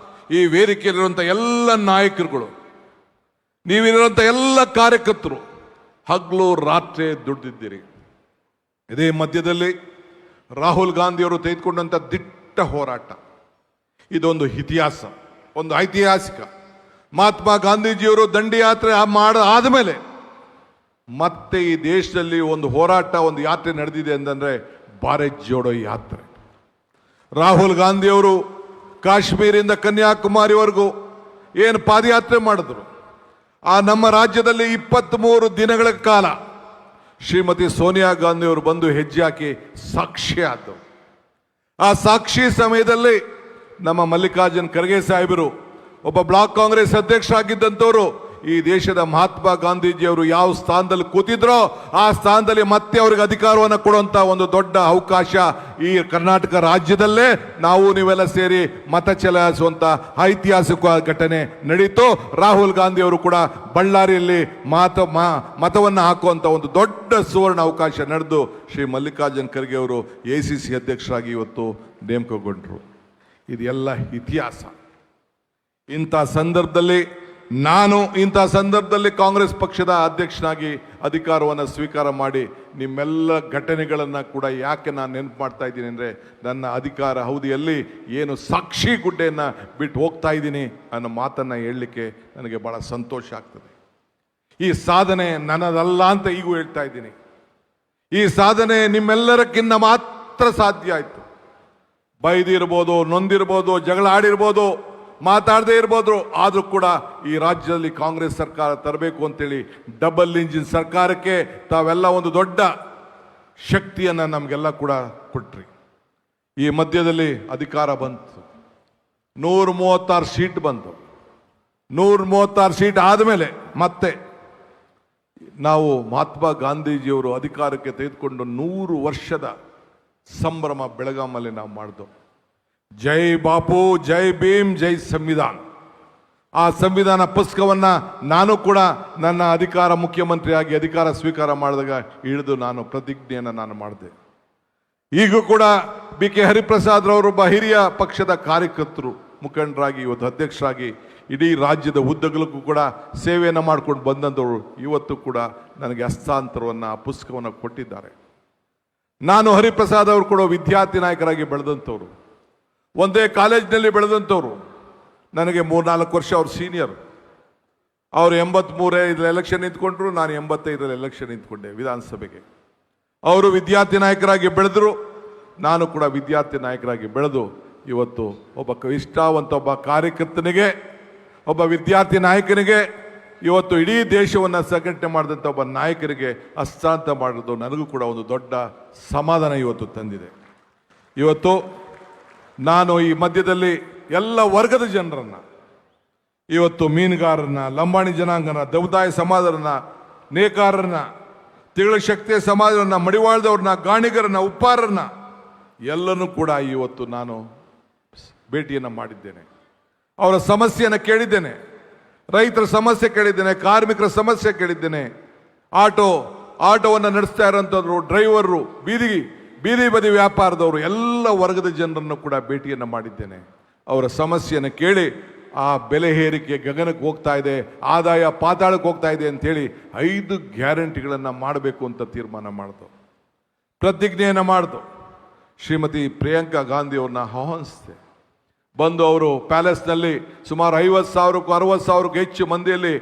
ಈ ವೇದಿಕೆಯಲ್ಲಿರುವಂಥ ಎಲ್ಲ ನಾಯಕರುಗಳು, ನೀವಿರುವಂಥ ಎಲ್ಲ ಕಾರ್ಯಕರ್ತರು ಹಗಲು ರಾತ್ರಿ ದುಡ್ದಿದ್ದೀರಿ. ಇದೇ ಮಧ್ಯದಲ್ಲಿ ರಾಹುಲ್ ಗಾಂಧಿಯವರು ತೆಗೆದುಕೊಂಡಂಥ ದಿಟ್ಟ ಹೋರಾಟ, ಇದೊಂದು ಇತಿಹಾಸ, ಒಂದು ಐತಿಹಾಸಿಕ. ಮಹಾತ್ಮ ಗಾಂಧೀಜಿಯವರು ದಂಡಿಯಾತ್ರೆ ಆದಮೇಲೆ ಮತ್ತೆ ಈ ದೇಶದಲ್ಲಿ ಒಂದು ಹೋರಾಟ, ಒಂದು ಯಾತ್ರೆ ನಡೆದಿದೆ ಅಂತಂದ್ರೆ ಭಾರತ್ ಜೋಡೋ ಯಾತ್ರೆ. ರಾಹುಲ್ ಗಾಂಧಿಯವರು ಕಾಶ್ಮೀರಿಂದ ಕನ್ಯಾಕುಮಾರಿವರೆಗೂ ಏನು ಪಾದಯಾತ್ರೆ ಮಾಡಿದ್ರು, ಆ ನಮ್ಮ ರಾಜ್ಯದಲ್ಲಿ 23 ದಿನಗಳ ಕಾಲ ಶ್ರೀಮತಿ ಸೋನಿಯಾ ಗಾಂಧಿಯವರು ಬಂದು ಹೆಜ್ಜೆ ಹಾಕಿ ಸಾಕ್ಷಿ ಆದರು. ಆ ಸಾಕ್ಷಿ ಸಮಯದಲ್ಲಿ ನಮ್ಮ ಮಲ್ಲಿಕಾರ್ಜುನ್ ಖರ್ಗೆ ಸಾಹೇಬರು ಒಬ್ಬ ಬ್ಲಾಕ್ ಕಾಂಗ್ರೆಸ್ ಅಧ್ಯಕ್ಷರಾಗಿದ್ದಂಥವರು ಈ ದೇಶದ ಮಹಾತ್ಮ ಗಾಂಧೀಜಿಯವರು ಯಾವ ಸ್ಥಾನದಲ್ಲಿ ಕೂತಿದ್ರೋ ಆ ಸ್ಥಾನದಲ್ಲಿ ಮತ್ತೆ ಅವರಿಗೆ ಅಧಿಕಾರವನ್ನು ಕೊಡುವಂತ ಒಂದು ದೊಡ್ಡ ಅವಕಾಶ ಈ ಕರ್ನಾಟಕ ರಾಜ್ಯದಲ್ಲೇ ನಾವು ನೀವೆಲ್ಲ ಸೇರಿ ಮತ ಚಲಾಯಿಸುವಂತ ಐತಿಹಾಸಿಕ ಘಟನೆ ನಡೀತು. ರಾಹುಲ್ ಗಾಂಧಿ ಅವರು ಕೂಡ ಬಳ್ಳಾರಿಯಲ್ಲಿ ಮತವನ್ನು ಹಾಕುವಂತ ಒಂದು ದೊಡ್ಡ ಸುವರ್ಣ ಅವಕಾಶ ನಡೆದು ಶ್ರೀ ಮಲ್ಲಿಕಾರ್ಜುನ್ ಖರ್ಗೆ ಅವರು ACC ಅಧ್ಯಕ್ಷರಾಗಿ ಇವತ್ತು ನೇಮಕಗೊಂಡರು. ಇದೆಲ್ಲ ಇತಿಹಾಸ. ಇಂಥ ಸಂದರ್ಭದಲ್ಲಿ ಕಾಂಗ್ರೆಸ್ ಪಕ್ಷದ ಅಧ್ಯಕ್ಷನಾಗಿ ಅಧಿಕಾರವನ್ನು ಸ್ವೀಕಾರ ಮಾಡಿ ನಿಮ್ಮೆಲ್ಲ ಘಟನೆಗಳನ್ನು ಕೂಡ ಯಾಕೆ ನಾನು ನೆನಪು ಮಾಡ್ತಾ ಇದ್ದೀನಿ ಅಂದರೆ, ನನ್ನ ಅಧಿಕಾರ ಅವಧಿಯಲ್ಲಿ ಏನು ಸಾಕ್ಷಿ ಗುಡ್ಡೆಯನ್ನು ಬಿಟ್ಟು ಹೋಗ್ತಾ ಇದ್ದೀನಿ ಅನ್ನೋ ಮಾತನ್ನು ಹೇಳಲಿಕ್ಕೆ ನನಗೆ ಭಾಳ ಸಂತೋಷ ಆಗ್ತದೆ. ಈ ಸಾಧನೆ ನನ್ನದಲ್ಲ ಅಂತ ಈಗೂ ಹೇಳ್ತಾ ಇದ್ದೀನಿ. ಈ ಸಾಧನೆ ನಿಮ್ಮೆಲ್ಲರಕ್ಕಿಂತ ಮಾತ್ರ ಸಾಧ್ಯ ಆಯಿತು. ಬೈದಿರ್ಬೋದು, ನೊಂದಿರ್ಬೋದು, ಜಗಳ ಆಡಿರ್ಬೋದು, ಮಾತಾಡದೇ ಇರ್ಬೋದು, ಆದರೂ ಕೂಡ ಈ ರಾಜ್ಯದಲ್ಲಿ ಕಾಂಗ್ರೆಸ್ ಸರ್ಕಾರ ತರಬೇಕು ಅಂತೇಳಿ ಡಬಲ್ ಇಂಜಿನ್ ಸರ್ಕಾರಕ್ಕೆ ತಾವೆಲ್ಲ ಒಂದು ದೊಡ್ಡ ಶಕ್ತಿಯನ್ನು ನಮಗೆಲ್ಲ ಕೂಡ ಕೊಟ್ರಿ. ಈ ಮಧ್ಯದಲ್ಲಿ ಅಧಿಕಾರ ಬಂತು, 136 ಸೀಟ್ ಬಂತು. 136 ಸೀಟ್ ಆದಮೇಲೆ ಮತ್ತೆ ನಾವು ಮಹಾತ್ಮ ಗಾಂಧೀಜಿಯವರು ಅಧಿಕಾರಕ್ಕೆ ತೆಗೆದುಕೊಂಡು 100 ವರ್ಷದ ಸಂಭ್ರಮ ಬೆಳಗಾಮಲ್ಲಿ ನಾವು ಮಾಡಿದೆವು. ಜೈ ಬಾಪು, ಜೈ ಭೀಮ್, ಜೈ ಸಂವಿಧಾನ. ಆ ಸಂವಿಧಾನ ಪುಸ್ತಕವನ್ನು ನಾನು ಕೂಡ ನನ್ನ ಮುಖ್ಯಮಂತ್ರಿಯಾಗಿ ಅಧಿಕಾರ ಸ್ವೀಕಾರ ಮಾಡಿದಾಗ ಹಿಡಿದು ನಾನು ಪ್ರತಿಜ್ಞೆಯನ್ನು ನಾನು ಮಾಡಿದೆ. ಈಗೂ ಕೂಡ BK ಹರಿಪ್ರಸಾದ್ ರವರೊಬ್ಬ ಹಿರಿಯ ಪಕ್ಷದ ಕಾರ್ಯಕರ್ತರು, ಮುಖಂಡರಾಗಿ ಇವತ್ತು ಅಧ್ಯಕ್ಷರಾಗಿ ಇಡೀ ರಾಜ್ಯದ ಉದ್ದಗಲಕ್ಕೂ ಕೂಡ ಸೇವೆಯನ್ನು ಮಾಡ್ಕೊಂಡು ಬಂದಂಥವರು ಇವತ್ತು ಕೂಡ ನನಗೆ ಹಸ್ತಾಂತರವನ್ನು, ಆ ಪುಸ್ತಕವನ್ನು ಕೊಟ್ಟಿದ್ದಾರೆ. ನಾನು ಹರಿಪ್ರಸಾದ್ ಅವರು ಕೂಡ ವಿದ್ಯಾರ್ಥಿ ನಾಯಕರಾಗಿ ಬೆಳೆದಂಥವ್ರು, ಒಂದೇ ಕಾಲೇಜಿನಲ್ಲಿ ಬೆಳೆದಂಥವ್ರು. ನನಗೆ 3-4 ವರ್ಷ ಅವ್ರು ಸೀನಿಯರ್. ಅವರು 83 ಎಲೆಕ್ಷನ್ ನಿಂತ್ಕೊಂಡ್ರು, ನಾನು 85 ಎಲೆಕ್ಷನ್ ನಿಂತ್ಕೊಂಡೆ ವಿಧಾನಸಭೆಗೆ. ಅವರು ವಿದ್ಯಾರ್ಥಿ ನಾಯಕರಾಗಿ ಬೆಳೆದರು, ನಾನು ಕೂಡ ವಿದ್ಯಾರ್ಥಿ ನಾಯಕರಾಗಿ ಬೆಳೆದು ಇವತ್ತು ಒಬ್ಬ ಇಷ್ಟಾವಂತ ಒಬ್ಬ ಕಾರ್ಯಕರ್ತನಿಗೆ, ಒಬ್ಬ ವಿದ್ಯಾರ್ಥಿ ನಾಯಕನಿಗೆ, ಇವತ್ತು ಇಡೀ ದೇಶವನ್ನು ಸಂಘಟನೆ ಮಾಡಿದಂಥ ಒಬ್ಬ ನಾಯಕರಿಗೆ ಹಸ್ತಾಂತರ ಮಾಡೋದು ನನಗೂ ಕೂಡ ಒಂದು ದೊಡ್ಡ ಸಮಾಧಾನ ಇವತ್ತು ತಂದಿದೆ. ಇವತ್ತು ನಾನು ಈ ಮಧ್ಯದಲ್ಲಿ ಎಲ್ಲ ವರ್ಗದ ಜನರನ್ನು, ಇವತ್ತು ಮೀನುಗಾರರನ್ನ, ಲಂಬಾಣಿ ಜನಾಂಗನ, ದೌದಾಯ ಸಮಾಜರನ್ನ, ನೇಕಾರರನ್ನ, ತಿಂಗಳ ಶಕ್ತಿಯ ಸಮಾಜರನ್ನ, ಮಡಿವಾಳದವ್ರನ್ನ, ಗಾಣಿಗರನ್ನ, ಉಪ್ಪಾರರನ್ನ ಎಲ್ಲನೂ ಕೂಡ ಇವತ್ತು ನಾನು ಭೇಟಿಯನ್ನು ಮಾಡಿದ್ದೇನೆ. ಅವರ ಸಮಸ್ಯೆಯನ್ನು ಕೇಳಿದ್ದೇನೆ, ರೈತರ ಸಮಸ್ಯೆ ಕೇಳಿದ್ದೇನೆ, ಕಾರ್ಮಿಕರ ಸಮಸ್ಯೆ ಕೇಳಿದ್ದೇನೆ, ಆಟೋವನ್ನು ನಡೆಸ್ತಾ ಇರೋಂಥವ್ರು, ಡ್ರೈವರು, ಬೀದಿ ಬದಿ ವ್ಯಾಪಾರದವರು, ಎಲ್ಲ ವರ್ಗದ ಜನರನ್ನು ಕೂಡ ಭೇಟಿಯನ್ನು ಮಾಡಿದ್ದೇನೆ. ಅವರ ಸಮಸ್ಯೆಯನ್ನು ಕೇಳಿ ಆ ಬೆಲೆ ಏರಿಕೆ ಗಗನಕ್ಕೆ ಹೋಗ್ತಾ ಇದೆ, ಆದಾಯ ಪಾತಾಳಕ್ಕೆ ಹೋಗ್ತಾ ಇದೆ ಅಂತೇಳಿ 5 ಗ್ಯಾರಂಟಿಗಳನ್ನು ಮಾಡಬೇಕು ಅಂತ ತೀರ್ಮಾನ ಮಾಡ್ದು, ಪ್ರತಿಜ್ಞೆಯನ್ನು ಮಾಡ್ದು. ಶ್ರೀಮತಿ ಪ್ರಿಯಾಂಕಾ ಗಾಂಧಿ ಅವ್ರನ್ನ ಆಹ್ವಾನಿಸಿದೆ. ಬಂದು ಅವರು ಪ್ಯಾಲೇಸ್ನಲ್ಲಿ ಸುಮಾರು 50,000ಕ್ಕೂ 60,000ಕ್ಕೂ ಹೆಚ್ಚು ಮಂದಿಯಲ್ಲಿ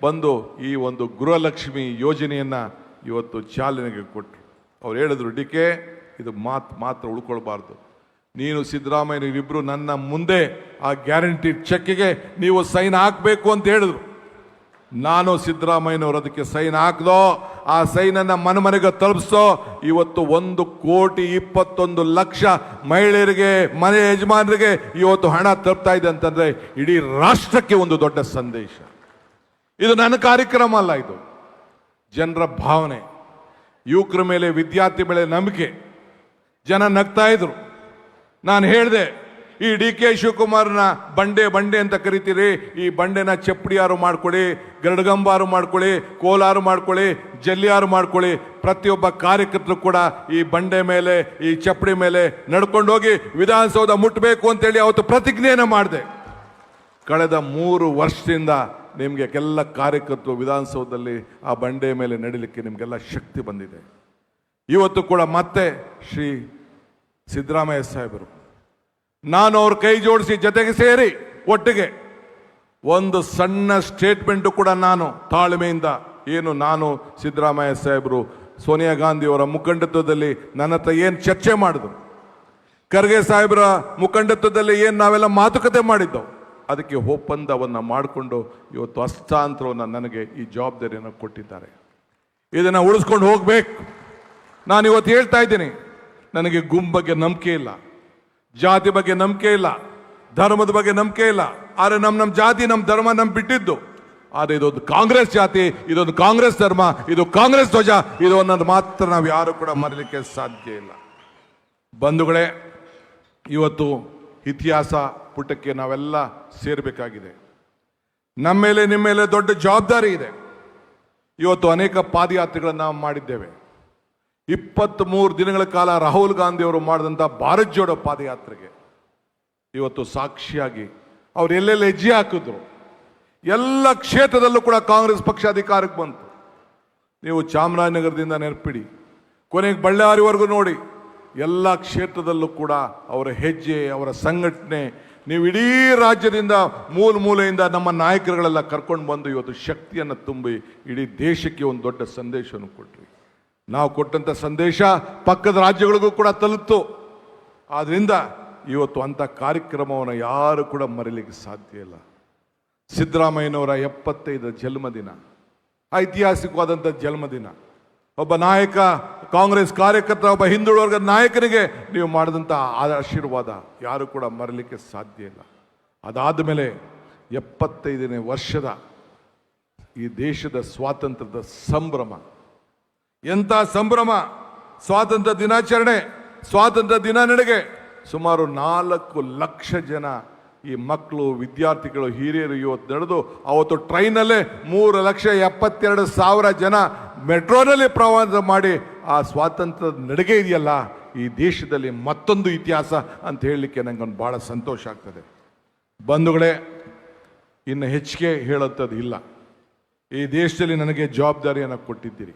ಬಂದು ಈ ಒಂದು ಗೃಹಲಕ್ಷ್ಮಿ ಯೋಜನೆಯನ್ನು ಇವತ್ತು ಚಾಲನೆಗೆ ಕೊಟ್ಟರು. ಅವ್ರು ಹೇಳಿದ್ರು, DK ಇದು ಮಾತ್ರ ಉಳ್ಕೊಳ್ಬಾರ್ದು, ನೀನು ಸಿದ್ದರಾಮಯ್ಯನವರಿಬ್ಬರು ನನ್ನ ಮುಂದೆ ಆ ಗ್ಯಾರಂಟಿ ಚೆಕ್ಗೆ ನೀವು ಸೈನ್ ಹಾಕಬೇಕು ಅಂತ ಹೇಳಿದ್ರು. ನಾನು ಸಿದ್ದರಾಮಯ್ಯನವರು ಅದಕ್ಕೆ ಸೈನ್ ಹಾಕ್ದೋ, ಆ ಸೈನನ್ನು ಮನೆಗೆ ತಲುಪಿಸೋ. ಇವತ್ತು 1,21,00,000 ಮಹಿಳೆಯರಿಗೆ, ಮನೆ ಯಜಮಾನರಿಗೆ ಇವತ್ತು ಹಣ ತಲುಪ್ತಾ ಇದೆ ಅಂತಂದ್ರೆ ಇಡೀ ರಾಷ್ಟ್ರಕ್ಕೆ ಒಂದು ದೊಡ್ಡ ಸಂದೇಶ. ಇದು ನನ್ನ ಕಾರ್ಯಕ್ರಮ ಅಲ್ಲ, ಇದು ಜನರ ಭಾವನೆ. ಯುವಕರ ಮೇಲೆ, ವಿದ್ಯಾರ್ಥಿ ಮೇಲೆ ನಂಬಿಕೆ. ಜನ ನಗ್ತಾ ಇದ್ರು. ನಾನು ಹೇಳಿದೆ, ಈ DK ಶಿವಕುಮಾರ್ನ ಬಂಡೆ ಅಂತ ಕರಿತೀರಿ, ಈ ಬಂಡೆನ ಚಪ್ಪಡಿಯಾರು ಮಾಡ್ಕೊಳ್ಳಿ, ಗರಡಗಂಬಾರು ಮಾಡ್ಕೊಳ್ಳಿ, ಕೋಲಾರು ಮಾಡ್ಕೊಳ್ಳಿ, ಜಲ್ಲಿಯಾರು ಮಾಡ್ಕೊಳ್ಳಿ. ಪ್ರತಿಯೊಬ್ಬ ಕಾರ್ಯಕರ್ತರು ಕೂಡ ಈ ಬಂಡೆ ಮೇಲೆ, ಈ ಚಪ್ಪಡಿ ಮೇಲೆ ನಡ್ಕೊಂಡೋಗಿ ವಿಧಾನಸೌಧ ಮುಟ್ಟಬೇಕು ಅಂತೇಳಿ ಅವತ್ತು ಪ್ರತಿಜ್ಞೆಯನ್ನು ಮಾಡಿದೆ. ಕಳೆದ 3 ವರ್ಷದಿಂದ ನಿಮಗೆ ಎಲ್ಲ ಕಾರ್ಯಕರ್ತರು ವಿಧಾನಸೌಧದಲ್ಲಿ ಆ ಬಂಡೆ ಮೇಲೆ ನಡಿಲಿಕ್ಕೆ ನಿಮಗೆಲ್ಲ ಶಕ್ತಿ ಬಂದಿದೆ. ಇವತ್ತು ಕೂಡ ಮತ್ತೆ ಶ್ರೀ ಸಿದ್ದರಾಮಯ್ಯ ಸಾಹೇಬರು, ನಾನು ಅವ್ರ ಕೈ ಜೋಡಿಸಿ ಜೊತೆಗೆ ಸೇರಿ ಒಟ್ಟಿಗೆ ಒಂದು ಸಣ್ಣ ಸ್ಟೇಟ್ಮೆಂಟು ಕೂಡ ನಾನು ತಾಳ್ಮೆಯಿಂದ, ನಾನು ಸಿದ್ದರಾಮಯ್ಯ ಸಾಹೇಬರು ಸೋನಿಯಾ ಗಾಂಧಿ ಅವರ ಮುಖಂಡತ್ವದಲ್ಲಿ ನನ್ನ ಹತ್ರ ಏನು ಚರ್ಚೆ ಮಾಡಿದ್ರು, ಖರ್ಗೆ ಸಾಹೇಬರ ಮುಖಂಡತ್ವದಲ್ಲಿ ಏನು ನಾವೆಲ್ಲ ಮಾತುಕತೆ ಮಾಡಿದ್ದವು, ಅದಕ್ಕೆ ಒಪ್ಪಂದವನ್ನು ಮಾಡಿಕೊಂಡು ಇವತ್ತು ಹಸ್ತಾಂತರವನ್ನು ನನಗೆ ಈ ಜವಾಬ್ದಾರಿಯನ್ನು ಕೊಟ್ಟಿದ್ದಾರೆ. ಇದನ್ನು ಉಳಿಸ್ಕೊಂಡು ಹೋಗ್ಬೇಕು. ನಾನು ಇವತ್ತು ಹೇಳ್ತಾ ಇದ್ದೀನಿ, ನನಗೆ ಗುಂಪು ಬಗ್ಗೆ ನಂಬಿಕೆ ಇಲ್ಲ, ಜಾತಿ ಬಗ್ಗೆ ನಂಬಿಕೆ ಇಲ್ಲ, ಧರ್ಮದ ಬಗ್ಗೆ ನಂಬಿಕೆ ಇಲ್ಲ. ಆದರೆ ನಮ್ಮ ಜಾತಿ, ನಮ್ಮ ಧರ್ಮ ಬಿಟ್ಟಿದ್ದು. ಆದರೆ ಇದೊಂದು ಕಾಂಗ್ರೆಸ್ ಜಾತಿ, ಇದೊಂದು ಕಾಂಗ್ರೆಸ್ ಧರ್ಮ, ಇದು ಕಾಂಗ್ರೆಸ್ ಧ್ವಜ, ಇದು ಅನ್ನೋದು ಮಾತ್ರ ನಾವು ಯಾರು ಕೂಡ ಮರೀಲಿಕ್ಕೆ ಸಾಧ್ಯ ಇಲ್ಲ. ಬಂಧುಗಳೇ, ಇವತ್ತು ಇತಿಹಾಸ ಪುಟಕ್ಕೆ ನಾವೆಲ್ಲ ಸೇರಬೇಕಾಗಿದೆ. ನಮ್ಮ ಮೇಲೆ, ನಿಮ್ಮ ಮೇಲೆ ದೊಡ್ಡ ಜವಾಬ್ದಾರಿ ಇದೆ. ಇವತ್ತು ಅನೇಕ ಪಾದಯಾತ್ರೆಗಳನ್ನು ನಾವು ಮಾಡಿದ್ದೇವೆ. 23 ದಿನಗಳ ಕಾಲ ರಾಹುಲ್ ಗಾಂಧಿ ಅವರು ಮಾಡಿದಂಥ ಭಾರತ್ ಜೋಡೋ ಪಾದಯಾತ್ರೆಗೆ ಇವತ್ತು ಸಾಕ್ಷಿಯಾಗಿ ಅವ್ರು ಎಲ್ಲೆಲ್ಲಿ ಹೆಜ್ಜೆ ಹಾಕಿದ್ರು, ಎಲ್ಲ ಕ್ಷೇತ್ರದಲ್ಲೂ ಕೂಡ ಕಾಂಗ್ರೆಸ್ ಪಕ್ಷ ಅಧಿಕಾರಕ್ಕೆ ಬಂತು. ನೀವು ಚಾಮರಾಜನಗರದಿಂದ ನೆನಪಿಡಿ, ಕೊನೆಗೆ ಬಳ್ಳಾರಿವರೆಗೂ ನೋಡಿ, ಎಲ್ಲ ಕ್ಷೇತ್ರದಲ್ಲೂ ಕೂಡ ಅವರ ಹೆಜ್ಜೆ, ಅವರ ಸಂಘಟನೆ, ನೀವು ಇಡೀ ರಾಜ್ಯದಿಂದ ಮೂಲೆಯಿಂದ ನಮ್ಮ ನಾಯಕರುಗಳೆಲ್ಲ ಕರ್ಕೊಂಡು ಬಂದು ಇವತ್ತು ಶಕ್ತಿಯನ್ನು ತುಂಬಿ ಇಡೀ ದೇಶಕ್ಕೆ ಒಂದು ದೊಡ್ಡ ಸಂದೇಶವನ್ನು ಕೊಟ್ರಿ. ನಾವು ಕೊಟ್ಟಂಥ ಸಂದೇಶ ಪಕ್ಕದ ರಾಜ್ಯಗಳಿಗೂ ಕೂಡ ತಲುಪಿತು. ಆದ್ದರಿಂದ ಇವತ್ತು ಅಂಥ ಕಾರ್ಯಕ್ರಮವನ್ನು ಯಾರು ಕೂಡ ಮರೀಲಿಕ್ಕೆ ಸಾಧ್ಯ ಇಲ್ಲ. ಸಿದ್ದರಾಮಯ್ಯನವರ 75 ಜನ್ಮದಿನ, ಐತಿಹಾಸಿಕವಾದಂಥ ಜನ್ಮದಿನ. ಒಬ್ಬ ನಾಯಕ, ಕಾಂಗ್ರೆಸ್ ಕಾರ್ಯಕರ್ತ, ಒಬ್ಬ ಹಿಂದುಳಿದ ವರ್ಗದ ನಾಯಕನಿಗೆ ನೀವು ಮಾಡಿದಂಥ ಆಶೀರ್ವಾದ ಯಾರು ಕೂಡ ಮರೀಲಿಕ್ಕೆ ಸಾಧ್ಯ ಇಲ್ಲ. ಅದಾದ ಮೇಲೆ 75ನೇ ವರ್ಷದ ಈ ದೇಶದ ಸ್ವಾತಂತ್ರ್ಯದ ಸಂಭ್ರಮ, ಎಂಥ ಸಂಭ್ರಮ! ಸ್ವಾತಂತ್ರ್ಯ ದಿನಾಚರಣೆ, ಸ್ವಾತಂತ್ರ್ಯ ದಿನ ನಡೆಗೆ ಸುಮಾರು 4 ಲಕ್ಷ ಜನ ಈ ಮಕ್ಕಳು, ವಿದ್ಯಾರ್ಥಿಗಳು, ಹಿರಿಯರು ಇವತ್ತು ನಡೆದು, ಅವತ್ತು ಟ್ರೈನಲ್ಲೇ 3,72,000 ಜನ ಮೆಟ್ರೋನಲ್ಲಿ ಪ್ರವಾಸ ಮಾಡಿ ಆ ಸ್ವಾತಂತ್ರ್ಯದ ನಡಿಗೆ ಇದೆಯಲ್ಲ, ಈ ದೇಶದಲ್ಲಿ ಮತ್ತೊಂದು ಇತಿಹಾಸ ಅಂತ ಹೇಳಲಿಕ್ಕೆ ನನಗೊಂದು ಭಾಳ ಸಂತೋಷ ಆಗ್ತದೆ. ಬಂಧುಗಳೇ, ಇನ್ನು ಹೆಚ್ಚಿಗೆ ಹೇಳುವಂಥದ್ದು ಇಲ್ಲ. ಈ ದೇಶದಲ್ಲಿ ನನಗೆ ಜವಾಬ್ದಾರಿಯನ್ನು ಕೊಟ್ಟಿದ್ದೀರಿ.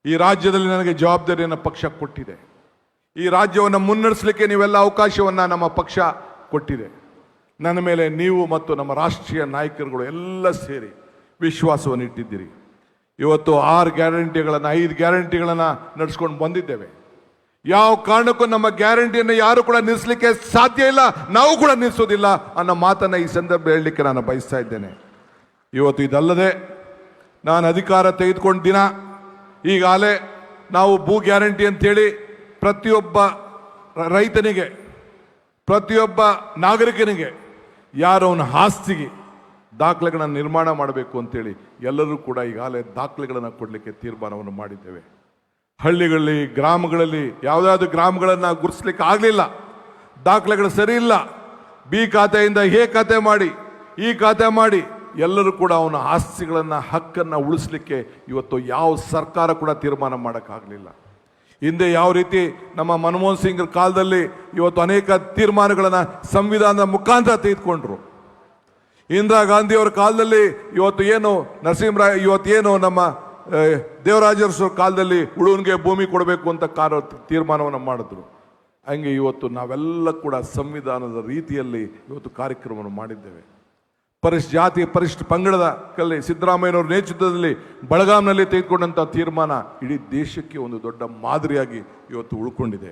ಈ ರಾಜ್ಯದಲ್ಲಿ ನನಗೆ ಜವಾಬ್ದಾರಿಯನ್ನು ಪಕ್ಷ ಕೊಟ್ಟಿದೆ. ಈ ರಾಜ್ಯವನ್ನು ಮುನ್ನಡೆಸಲಿಕ್ಕೆ ನೀವೆಲ್ಲ ಅವಕಾಶವನ್ನು ನಮ್ಮ ಪಕ್ಷ ಕೊಟ್ಟಿದೆ. ನನ್ನ ಮೇಲೆ ನೀವು ಮತ್ತು ನಮ್ಮ ರಾಷ್ಟ್ರೀಯ ನಾಯಕರುಗಳು ಎಲ್ಲ ಸೇರಿ ವಿಶ್ವಾಸವನ್ನು ಇಟ್ಟಿದ್ದೀರಿ. ಇವತ್ತು 6 ಗ್ಯಾರಂಟಿಗಳನ್ನು, 5 ಗ್ಯಾರಂಟಿಗಳನ್ನು ನಡೆಸ್ಕೊಂಡು ಬಂದಿದ್ದೇವೆ. ಯಾವ ಕಾರಣಕ್ಕೂ ನಮ್ಮ ಗ್ಯಾರಂಟಿಯನ್ನು ಯಾರು ಕೂಡ ನಿಲ್ಲಿಸಲಿಕ್ಕೆ ಸಾಧ್ಯ ಇಲ್ಲ, ನಾವು ಕೂಡ ನಿಲ್ಲಿಸೋದಿಲ್ಲ ಅನ್ನೋ ಮಾತನ್ನು ಈ ಸಂದರ್ಭ ಹೇಳಲಿಕ್ಕೆ ನಾನು ಬಯಸ್ತಾ ಇದ್ದೇನೆ. ಇವತ್ತು ಇದಲ್ಲದೆ ನಾನು ಅಧಿಕಾರ ತೆಗೆದುಕೊಂಡ ದಿನ ಈಗಾಗಲೇ ನಾವು ಭೂ ಗ್ಯಾರಂಟಿ ಅಂತೇಳಿ ಪ್ರತಿಯೊಬ್ಬ ರೈತನಿಗೆ, ಪ್ರತಿಯೊಬ್ಬ ನಾಗರಿಕನಿಗೆ, ಯಾರು ಅವನ ಆಸ್ತಿಗೆ ದಾಖಲೆಗಳನ್ನು ನಿರ್ಮಾಣ ಮಾಡಬೇಕು ಅಂತೇಳಿ ಎಲ್ಲರೂ ಕೂಡ ಈಗಾಗಲೇ ದಾಖಲೆಗಳನ್ನು ಕೊಡಲಿಕ್ಕೆ ತೀರ್ಮಾನವನ್ನು ಮಾಡಿದ್ದೇವೆ. ಹಳ್ಳಿಗಳಲ್ಲಿ, ಗ್ರಾಮಗಳಲ್ಲಿ ಯಾವುದಾದ್ರು ಗ್ರಾಮಗಳನ್ನು ಗುರುತಿಸ್ಲಿಕ್ಕೆ ಆಗಲಿಲ್ಲ, ದಾಖಲೆಗಳು ಸರಿ ಇಲ್ಲ, ಬಿ ಖಾತೆಯಿಂದ ಎ ಖಾತೆ ಮಾಡಿ, ಈ ಖಾತೆ ಮಾಡಿ, ಎಲ್ಲರೂ ಕೂಡ ಅವನ ಆಸ್ತಿಗಳನ್ನು, ಹಕ್ಕನ್ನು ಉಳಿಸ್ಲಿಕ್ಕೆ ಇವತ್ತು ಯಾವ ಸರ್ಕಾರ ಕೂಡ ತೀರ್ಮಾನ ಮಾಡೋಕ್ಕಾಗಲಿಲ್ಲ. ಹಿಂದೆ ಯಾವ ರೀತಿ ನಮ್ಮ ಮನಮೋಹನ್ ಸಿಂಗ್ ಕಾಲದಲ್ಲಿ ಇವತ್ತು ಅನೇಕ ತೀರ್ಮಾನಗಳನ್ನು ಸಂವಿಧಾನದ ಮುಖಾಂತರ ತೆಗೆದುಕೊಂಡ್ರು. ಇಂದಿರಾ ಗಾಂಧಿಯವರ ಕಾಲದಲ್ಲಿ ಇವತ್ತು ಏನು ನರಸಿಂಹರಾವ್, ಇವತ್ತೇನು ನಮ್ಮ ದೇವರಾಜರಸರ ಕಾಲದಲ್ಲಿ ಉಳುವನಿಗೆ ಭೂಮಿ ಕೊಡಬೇಕು ಅಂತ ತೀರ್ಮಾನವನ್ನು ಮಾಡಿದ್ರು. ಹಂಗೆ ಇವತ್ತು ನಾವೆಲ್ಲ ಕೂಡ ಸಂವಿಧಾನದ ರೀತಿಯಲ್ಲಿ ಇವತ್ತು ಕಾರ್ಯಕ್ರಮವನ್ನು ಮಾಡಿದ್ದೇವೆ. ಪರಿಶಿಷ್ಟ ಜಾತಿ, ಪರಿಶಿಷ್ಟ ಪಂಗಡದ ಕಲ್ಲಿ ಸಿದ್ದರಾಮಯ್ಯನವರ ನೇತೃತ್ವದಲ್ಲಿ ಬೆಳಗಾಂನಲ್ಲಿ ತೆಗೆದುಕೊಂಡಂಥ ತೀರ್ಮಾನ ಇಡೀ ದೇಶಕ್ಕೆ ಒಂದು ದೊಡ್ಡ ಮಾದರಿಯಾಗಿ ಇವತ್ತು ಉಳ್ಕೊಂಡಿದೆ.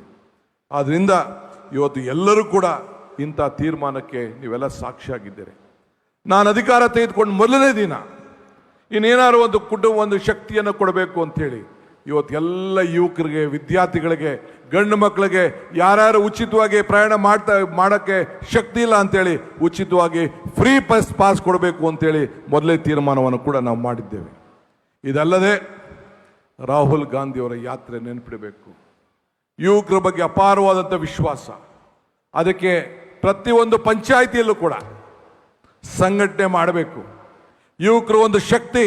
ಆದ್ದರಿಂದ ಇವತ್ತು ಎಲ್ಲರೂ ಕೂಡ ಇಂಥ ತೀರ್ಮಾನಕ್ಕೆ ನೀವೆಲ್ಲ ಸಾಕ್ಷಿಯಾಗಿದ್ದೀರಿ. ನಾನು ಅಧಿಕಾರ ತೆಗೆದುಕೊಂಡು ಮೊದಲನೇ ದಿನ ಇನ್ನೇನಾದ್ರು ಒಂದು ಒಂದು ಶಕ್ತಿಯನ್ನು ಕೊಡಬೇಕು ಅಂಥೇಳಿ ಇವತ್ತು ಎಲ್ಲ ಯುವಕರಿಗೆ, ವಿದ್ಯಾರ್ಥಿಗಳಿಗೆ, ಗಂಡು ಮಕ್ಕಳಿಗೆ ಯಾರ್ಯಾರು ಉಚಿತವಾಗಿ ಪ್ರಯಾಣ ಮಾಡೋಕ್ಕೆ ಶಕ್ತಿ ಇಲ್ಲ ಅಂಥೇಳಿ ಉಚಿತವಾಗಿ ಫ್ರೀ ಪಾಸ್ ಕೊಡಬೇಕು ಅಂಥೇಳಿ ಮೊದಲೇ ತೀರ್ಮಾನವನ್ನು ಕೂಡ ನಾವು ಮಾಡಿದ್ದೇವೆ. ಇದಲ್ಲದೆ ರಾಹುಲ್ ಗಾಂಧಿಯವರ ಯಾತ್ರೆ ನೆನಪಿಡಬೇಕು. ಯುವಕರ ಬಗ್ಗೆ ಅಪಾರವಾದಂಥ ವಿಶ್ವಾಸ. ಅದಕ್ಕೆ ಪ್ರತಿಯೊಂದು ಪಂಚಾಯಿತಿಯಲ್ಲೂ ಕೂಡ ಸಂಘಟನೆ ಮಾಡಬೇಕು. ಯುವಕರು ಒಂದು ಶಕ್ತಿ.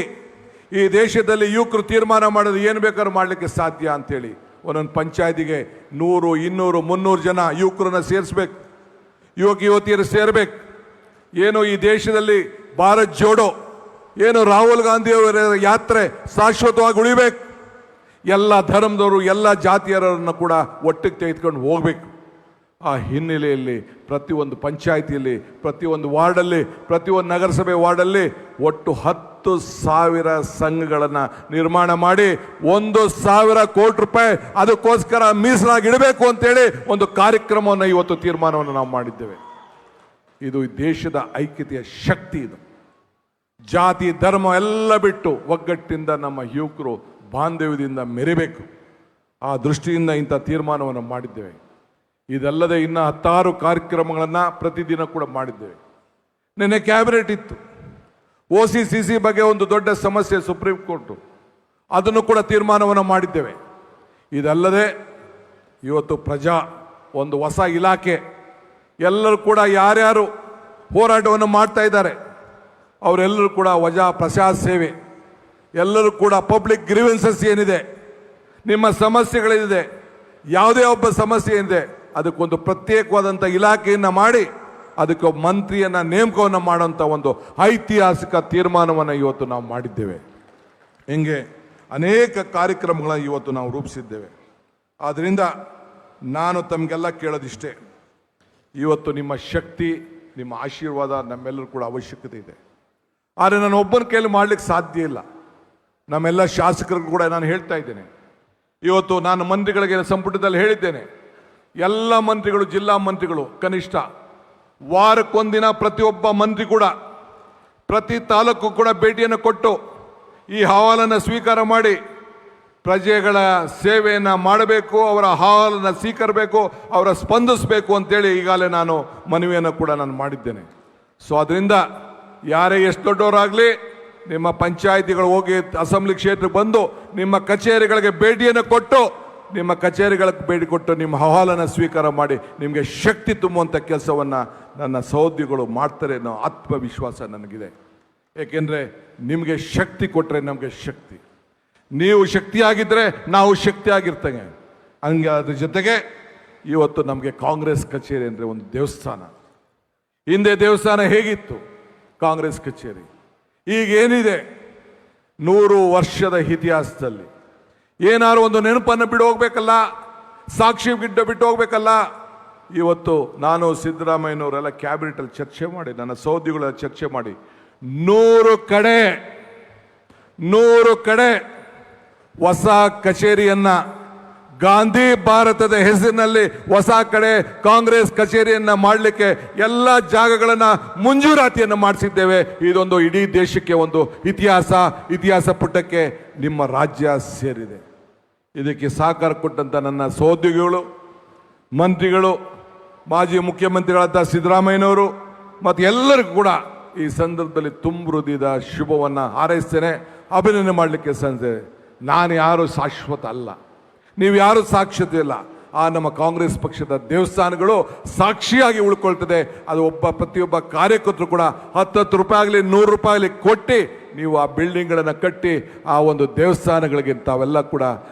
ಈ ದೇಶದಲ್ಲಿ ಯುವಕರು ತೀರ್ಮಾನ ಮಾಡೋದು ಏನು ಬೇಕಾದ್ರೂ ಮಾಡಲಿಕ್ಕೆ ಸಾಧ್ಯ ಅಂಥೇಳಿ ಒಂದೊಂದು ಪಂಚಾಯತಿಗೆ 100, 200, 300 ಜನ ಯುವಕರನ್ನ ಸೇರಿಸ್ಬೇಕು, ಯುವತಿಯರು ಸೇರ್ಬೇಕು. ಏನು ಈ ದೇಶದಲ್ಲಿ ಭಾರತ್ ಜೋಡೋ, ಏನು ರಾಹುಲ್ ಗಾಂಧಿಯವರ ಯಾತ್ರೆ ಶಾಶ್ವತವಾಗಿ ಉಳಿಬೇಕು. ಎಲ್ಲ ಧರ್ಮದವರು, ಎಲ್ಲ ಜಾತಿಯರನ್ನು ಕೂಡ ಒಟ್ಟಿಗೆ ತೆಗೆದುಕೊಂಡು ಹೋಗ್ಬೇಕು. ಆ ಹಿನ್ನೆಲೆಯಲ್ಲಿ ಪ್ರತಿಯೊಂದು ಪಂಚಾಯಿತಿಯಲ್ಲಿ, ಪ್ರತಿಯೊಂದು ವಾರ್ಡಲ್ಲಿ, ಪ್ರತಿಯೊಂದು ನಗರಸಭೆ ವಾರ್ಡಲ್ಲಿ ಒಟ್ಟು 10,000 ಸಂಘಗಳನ್ನು ನಿರ್ಮಾಣ ಮಾಡಿ 1,000 ಕೋಟಿ ರೂಪಾಯಿ ಅದಕ್ಕೋಸ್ಕರ ಮೀಸಲಾಗಿ ಇಡಬೇಕು ಅಂತೇಳಿ ಒಂದು ಕಾರ್ಯಕ್ರಮವನ್ನು ಇವತ್ತು ತೀರ್ಮಾನವನ್ನು ನಾವು ಮಾಡಿದ್ದೇವೆ. ಇದು ದೇಶದ ಐಕ್ಯತೆಯ ಶಕ್ತಿ. ಇದು ಜಾತಿ ಧರ್ಮ ಎಲ್ಲ ಬಿಟ್ಟು ಒಗ್ಗಟ್ಟಿಂದ ನಮ್ಮ ಯುವಕರು ಬಾಂಧವ್ಯದಿಂದ ಮೆರಿಬೇಕು. ಆ ದೃಷ್ಟಿಯಿಂದ ಇಂಥ ತೀರ್ಮಾನವನ್ನು ಮಾಡಿದ್ದೇವೆ. ಇದಲ್ಲದೆ ಇನ್ನು 10 ಕಾರ್ಯಕ್ರಮಗಳನ್ನು ಪ್ರತಿದಿನ ಕೂಡ ಮಾಡಿದ್ದೇವೆ. ನಿನ್ನೆ ಕ್ಯಾಬಿನೆಟ್ ಇತ್ತು. OCCC ಬಗ್ಗೆ ಒಂದು ದೊಡ್ಡ ಸಮಸ್ಯೆ ಸುಪ್ರೀಂ ಕೋರ್ಟು, ಅದನ್ನು ಕೂಡ ತೀರ್ಮಾನವನ್ನು ಮಾಡಿದ್ದೇವೆ. ಇದಲ್ಲದೆ ಇವತ್ತು ಒಂದು ಹೊಸ ಇಲಾಖೆ, ಎಲ್ಲರೂ ಕೂಡ ಯಾರ್ಯಾರು ಹೋರಾಟವನ್ನು ಮಾಡ್ತಾ ಇದ್ದಾರೆ ಅವರೆಲ್ಲರೂ ಕೂಡ ಪ್ರಜಾ ಸೇವೆ, ಎಲ್ಲರೂ ಕೂಡ ಪಬ್ಲಿಕ್ ಗ್ರೀವೆನ್ಸಸ್ ಏನಿದೆ, ನಿಮ್ಮ ಸಮಸ್ಯೆಗಳೇನಿದೆ, ಯಾವುದೇ ಒಬ್ಬ ಸಮಸ್ಯೆ ಏನಿದೆ ಅದಕ್ಕೊಂದು ಪ್ರತ್ಯೇಕವಾದಂಥ ಇಲಾಖೆಯನ್ನು ಮಾಡಿ ಅದಕ್ಕೆ ಮಂತ್ರಿಯನ್ನ ನೇಮಕವನ್ನು ಮಾಡುವಂಥ ಒಂದು ಐತಿಹಾಸಿಕ ತೀರ್ಮಾನವನ್ನು ಇವತ್ತು ನಾವು ಮಾಡಿದ್ದೇವೆ. ಹಿಂಗೆ ಅನೇಕ ಕಾರ್ಯಕ್ರಮಗಳನ್ನು ಇವತ್ತು ನಾವು ರೂಪಿಸಿದ್ದೇವೆ. ಆದ್ದರಿಂದ ನಾನು ತಮಗೆಲ್ಲ ಕೇಳೋದಿಷ್ಟೇ, ಇವತ್ತು ನಿಮ್ಮ ಶಕ್ತಿ, ನಿಮ್ಮ ಆಶೀರ್ವಾದ ನಮ್ಮೆಲ್ಲರೂ ಕೂಡ ಅವಶ್ಯಕತೆ ಇದೆ. ಆದರೆ ನಾನು ಒಬ್ಬನ ಕೈಯಲ್ಲಿ ಮಾಡಲಿಕ್ಕೆ ಸಾಧ್ಯ ಇಲ್ಲ. ನಮ್ಮೆಲ್ಲ ಶಾಸಕರಿಗೂ ಕೂಡ ನಾನು ಹೇಳ್ತಾ ಇದ್ದೇನೆ. ಇವತ್ತು ನಾನು ಮಂತ್ರಿಗಳಿಗೆ ಸಂಪುಟದಲ್ಲಿ ಹೇಳಿದ್ದೇನೆ, ಎಲ್ಲ ಮಂತ್ರಿಗಳು, ಜಿಲ್ಲಾ ಮಂತ್ರಿಗಳು ಕನಿಷ್ಠ ವಾರಕ್ಕೊಂದಿನ ಪ್ರತಿಯೊಬ್ಬ ಮಂತ್ರಿ ಕೂಡ ಪ್ರತಿ ತಾಲೂಕು ಕೂಡ ಭೇಟಿಯನ್ನು ಕೊಟ್ಟು ಈ ಅಹವಾಲನ್ನು ಸ್ವೀಕಾರ ಮಾಡಿ ಪ್ರಜೆಗಳ ಸೇವೆಯನ್ನು ಮಾಡಬೇಕು, ಅವರ ಅಹವಾಲನ್ನು ಸ್ವೀಕರಿಸಬೇಕು, ಅವರ ಸ್ಪಂದಿಸಬೇಕು ಅಂತೇಳಿ ಈಗಾಗಲೇ ನಾನು ಮನವಿಯನ್ನು ಕೂಡ ನಾನು ಮಾಡಿದ್ದೇನೆ. ಸೊ ಅದರಿಂದ ಯಾರೇ ಎಷ್ಟು ದೊಡ್ಡವರಾಗಲಿ ನಿಮ್ಮ ಪಂಚಾಯಿತಿಗಳು ಹೋಗಿ ಅಸೆಂಬ್ಲಿ ಕ್ಷೇತ್ರಕ್ಕೆ ಬಂದು ನಿಮ್ಮ ಕಚೇರಿಗಳಿಗೆ ಭೇಟಿಯನ್ನು ಕೊಟ್ಟು, ನಿಮ್ಮ ಕಚೇರಿಗಳಿಗೆ ಭೇಟಿ ಕೊಟ್ಟು ನಿಮ್ಮ ಅಹವಾಲನ್ನು ಸ್ವೀಕಾರ ಮಾಡಿ ನಿಮಗೆ ಶಕ್ತಿ ತುಂಬುವಂಥ ಕೆಲಸವನ್ನು ನನ್ನ ಸಹೋದ್ಯೋಗಿಗಳು ಮಾಡ್ತಾರೆ ಅನ್ನೋ ಆತ್ಮವಿಶ್ವಾಸ ನನಗಿದೆ. ಏಕೆಂದರೆ ನಿಮಗೆ ಶಕ್ತಿ ಕೊಟ್ಟರೆ ನಮಗೆ ಶಕ್ತಿ, ನೀವು ಶಕ್ತಿಯಾಗಿದ್ದರೆ ನಾವು ಶಕ್ತಿಯಾಗಿರ್ತೇವೆ. ಹಂಗೆ ಅದ್ರ ಜೊತೆಗೆ ಇವತ್ತು ನಮಗೆ ಕಾಂಗ್ರೆಸ್ ಕಚೇರಿ ಅಂದರೆ ಒಂದು ದೇವಸ್ಥಾನ. ಹಿಂದೆ ದೇವಸ್ಥಾನ ಹೇಗಿತ್ತು, ಕಾಂಗ್ರೆಸ್ ಕಚೇರಿ ಈಗೇನಿದೆ 100 ವರ್ಷದ ಇತಿಹಾಸದಲ್ಲಿ ಏನಾದ್ರು ಒಂದು ನೆನಪನ್ನು ಬಿಟ್ಟು ಹೋಗ್ಬೇಕಲ್ಲ, ಸಾಕ್ಷಿ ಬಿಟ್ಟು ಹೋಗ್ಬೇಕಲ್ಲ. ಇವತ್ತು ನಾನು ಸಿದ್ದರಾಮಯ್ಯನವರೆಲ್ಲ ಕ್ಯಾಬಿನೆಟಲ್ಲಿ ಚರ್ಚೆ ಮಾಡಿ, ನನ್ನ ಸಹೋದ್ಯೋಗಿಗಳ ಚರ್ಚೆ ಮಾಡಿ 100 ಕಡೆ ಹೊಸ ಕಚೇರಿಯನ್ನ ಗಾಂಧಿ ಭಾರತದ ಹೆಸರಿನಲ್ಲಿ ಹೊಸ ಕಡೆ ಕಾಂಗ್ರೆಸ್ ಕಚೇರಿಯನ್ನ ಮಾಡಲಿಕ್ಕೆ ಎಲ್ಲ ಜಾಗಗಳನ್ನ ಮಂಜೂರಾತಿಯನ್ನು ಮಾಡಿಸಿದ್ದೇವೆ. ಇದೊಂದು ಇಡೀ ದೇಶಕ್ಕೆ ಒಂದು ಇತಿಹಾಸ ಪುಟಕ್ಕೆ ನಿಮ್ಮ ರಾಜ್ಯ ಸೇರಿದೆ. ಇದಕ್ಕೆ ಸಹಕಾರ ಕೊಟ್ಟಂತ ನನ್ನ ಸಹೋದ್ಯೋಗಿಗಳು, ಮಂತ್ರಿಗಳು, ಮಾಜಿ ಮುಖ್ಯಮಂತ್ರಿಗಳಾದ ಸಿದ್ದರಾಮಯ್ಯನವರು ಮತ್ತು ಎಲ್ಲರಿಗೂ ಕೂಡ ಈ ಸಂದರ್ಭದಲ್ಲಿ ತುಂಬ ಹೃದಯದ ಶುಭವನ್ನು ಹಾರೈಸ್ತೇನೆ, ಅಭಿನಂದನೆ ಮಾಡಲಿಕ್ಕೆ ಸಂದೆ. ನಾನು ಯಾರು ಶಾಶ್ವತ ಅಲ್ಲ, ನೀವು ಯಾರು ಸಾಕ್ಷತೆ ಇಲ್ಲ. ಆ ನಮ್ಮ ಕಾಂಗ್ರೆಸ್ ಪಕ್ಷದ ದೇವಸ್ಥಾನಗಳು ಸಾಕ್ಷಿಯಾಗಿ ಉಳ್ಕೊಳ್ತದೆ. ಅದು ಪ್ರತಿಯೊಬ್ಬ ಕಾರ್ಯಕರ್ತರು ಕೂಡ 10 ರೂಪಾಯಿ ಆಗಲಿ 100 ರೂಪಾಯಿ ಆಗಲಿ ಕೊಟ್ಟು ನೀವು ಆ ಬಿಲ್ಡಿಂಗ್ಗಳನ್ನು ಕಟ್ಟಿ ಆ ಒಂದು ದೇವಸ್ಥಾನಗಳಿಗೆ ತಾವೆಲ್ಲ ಕೂಡ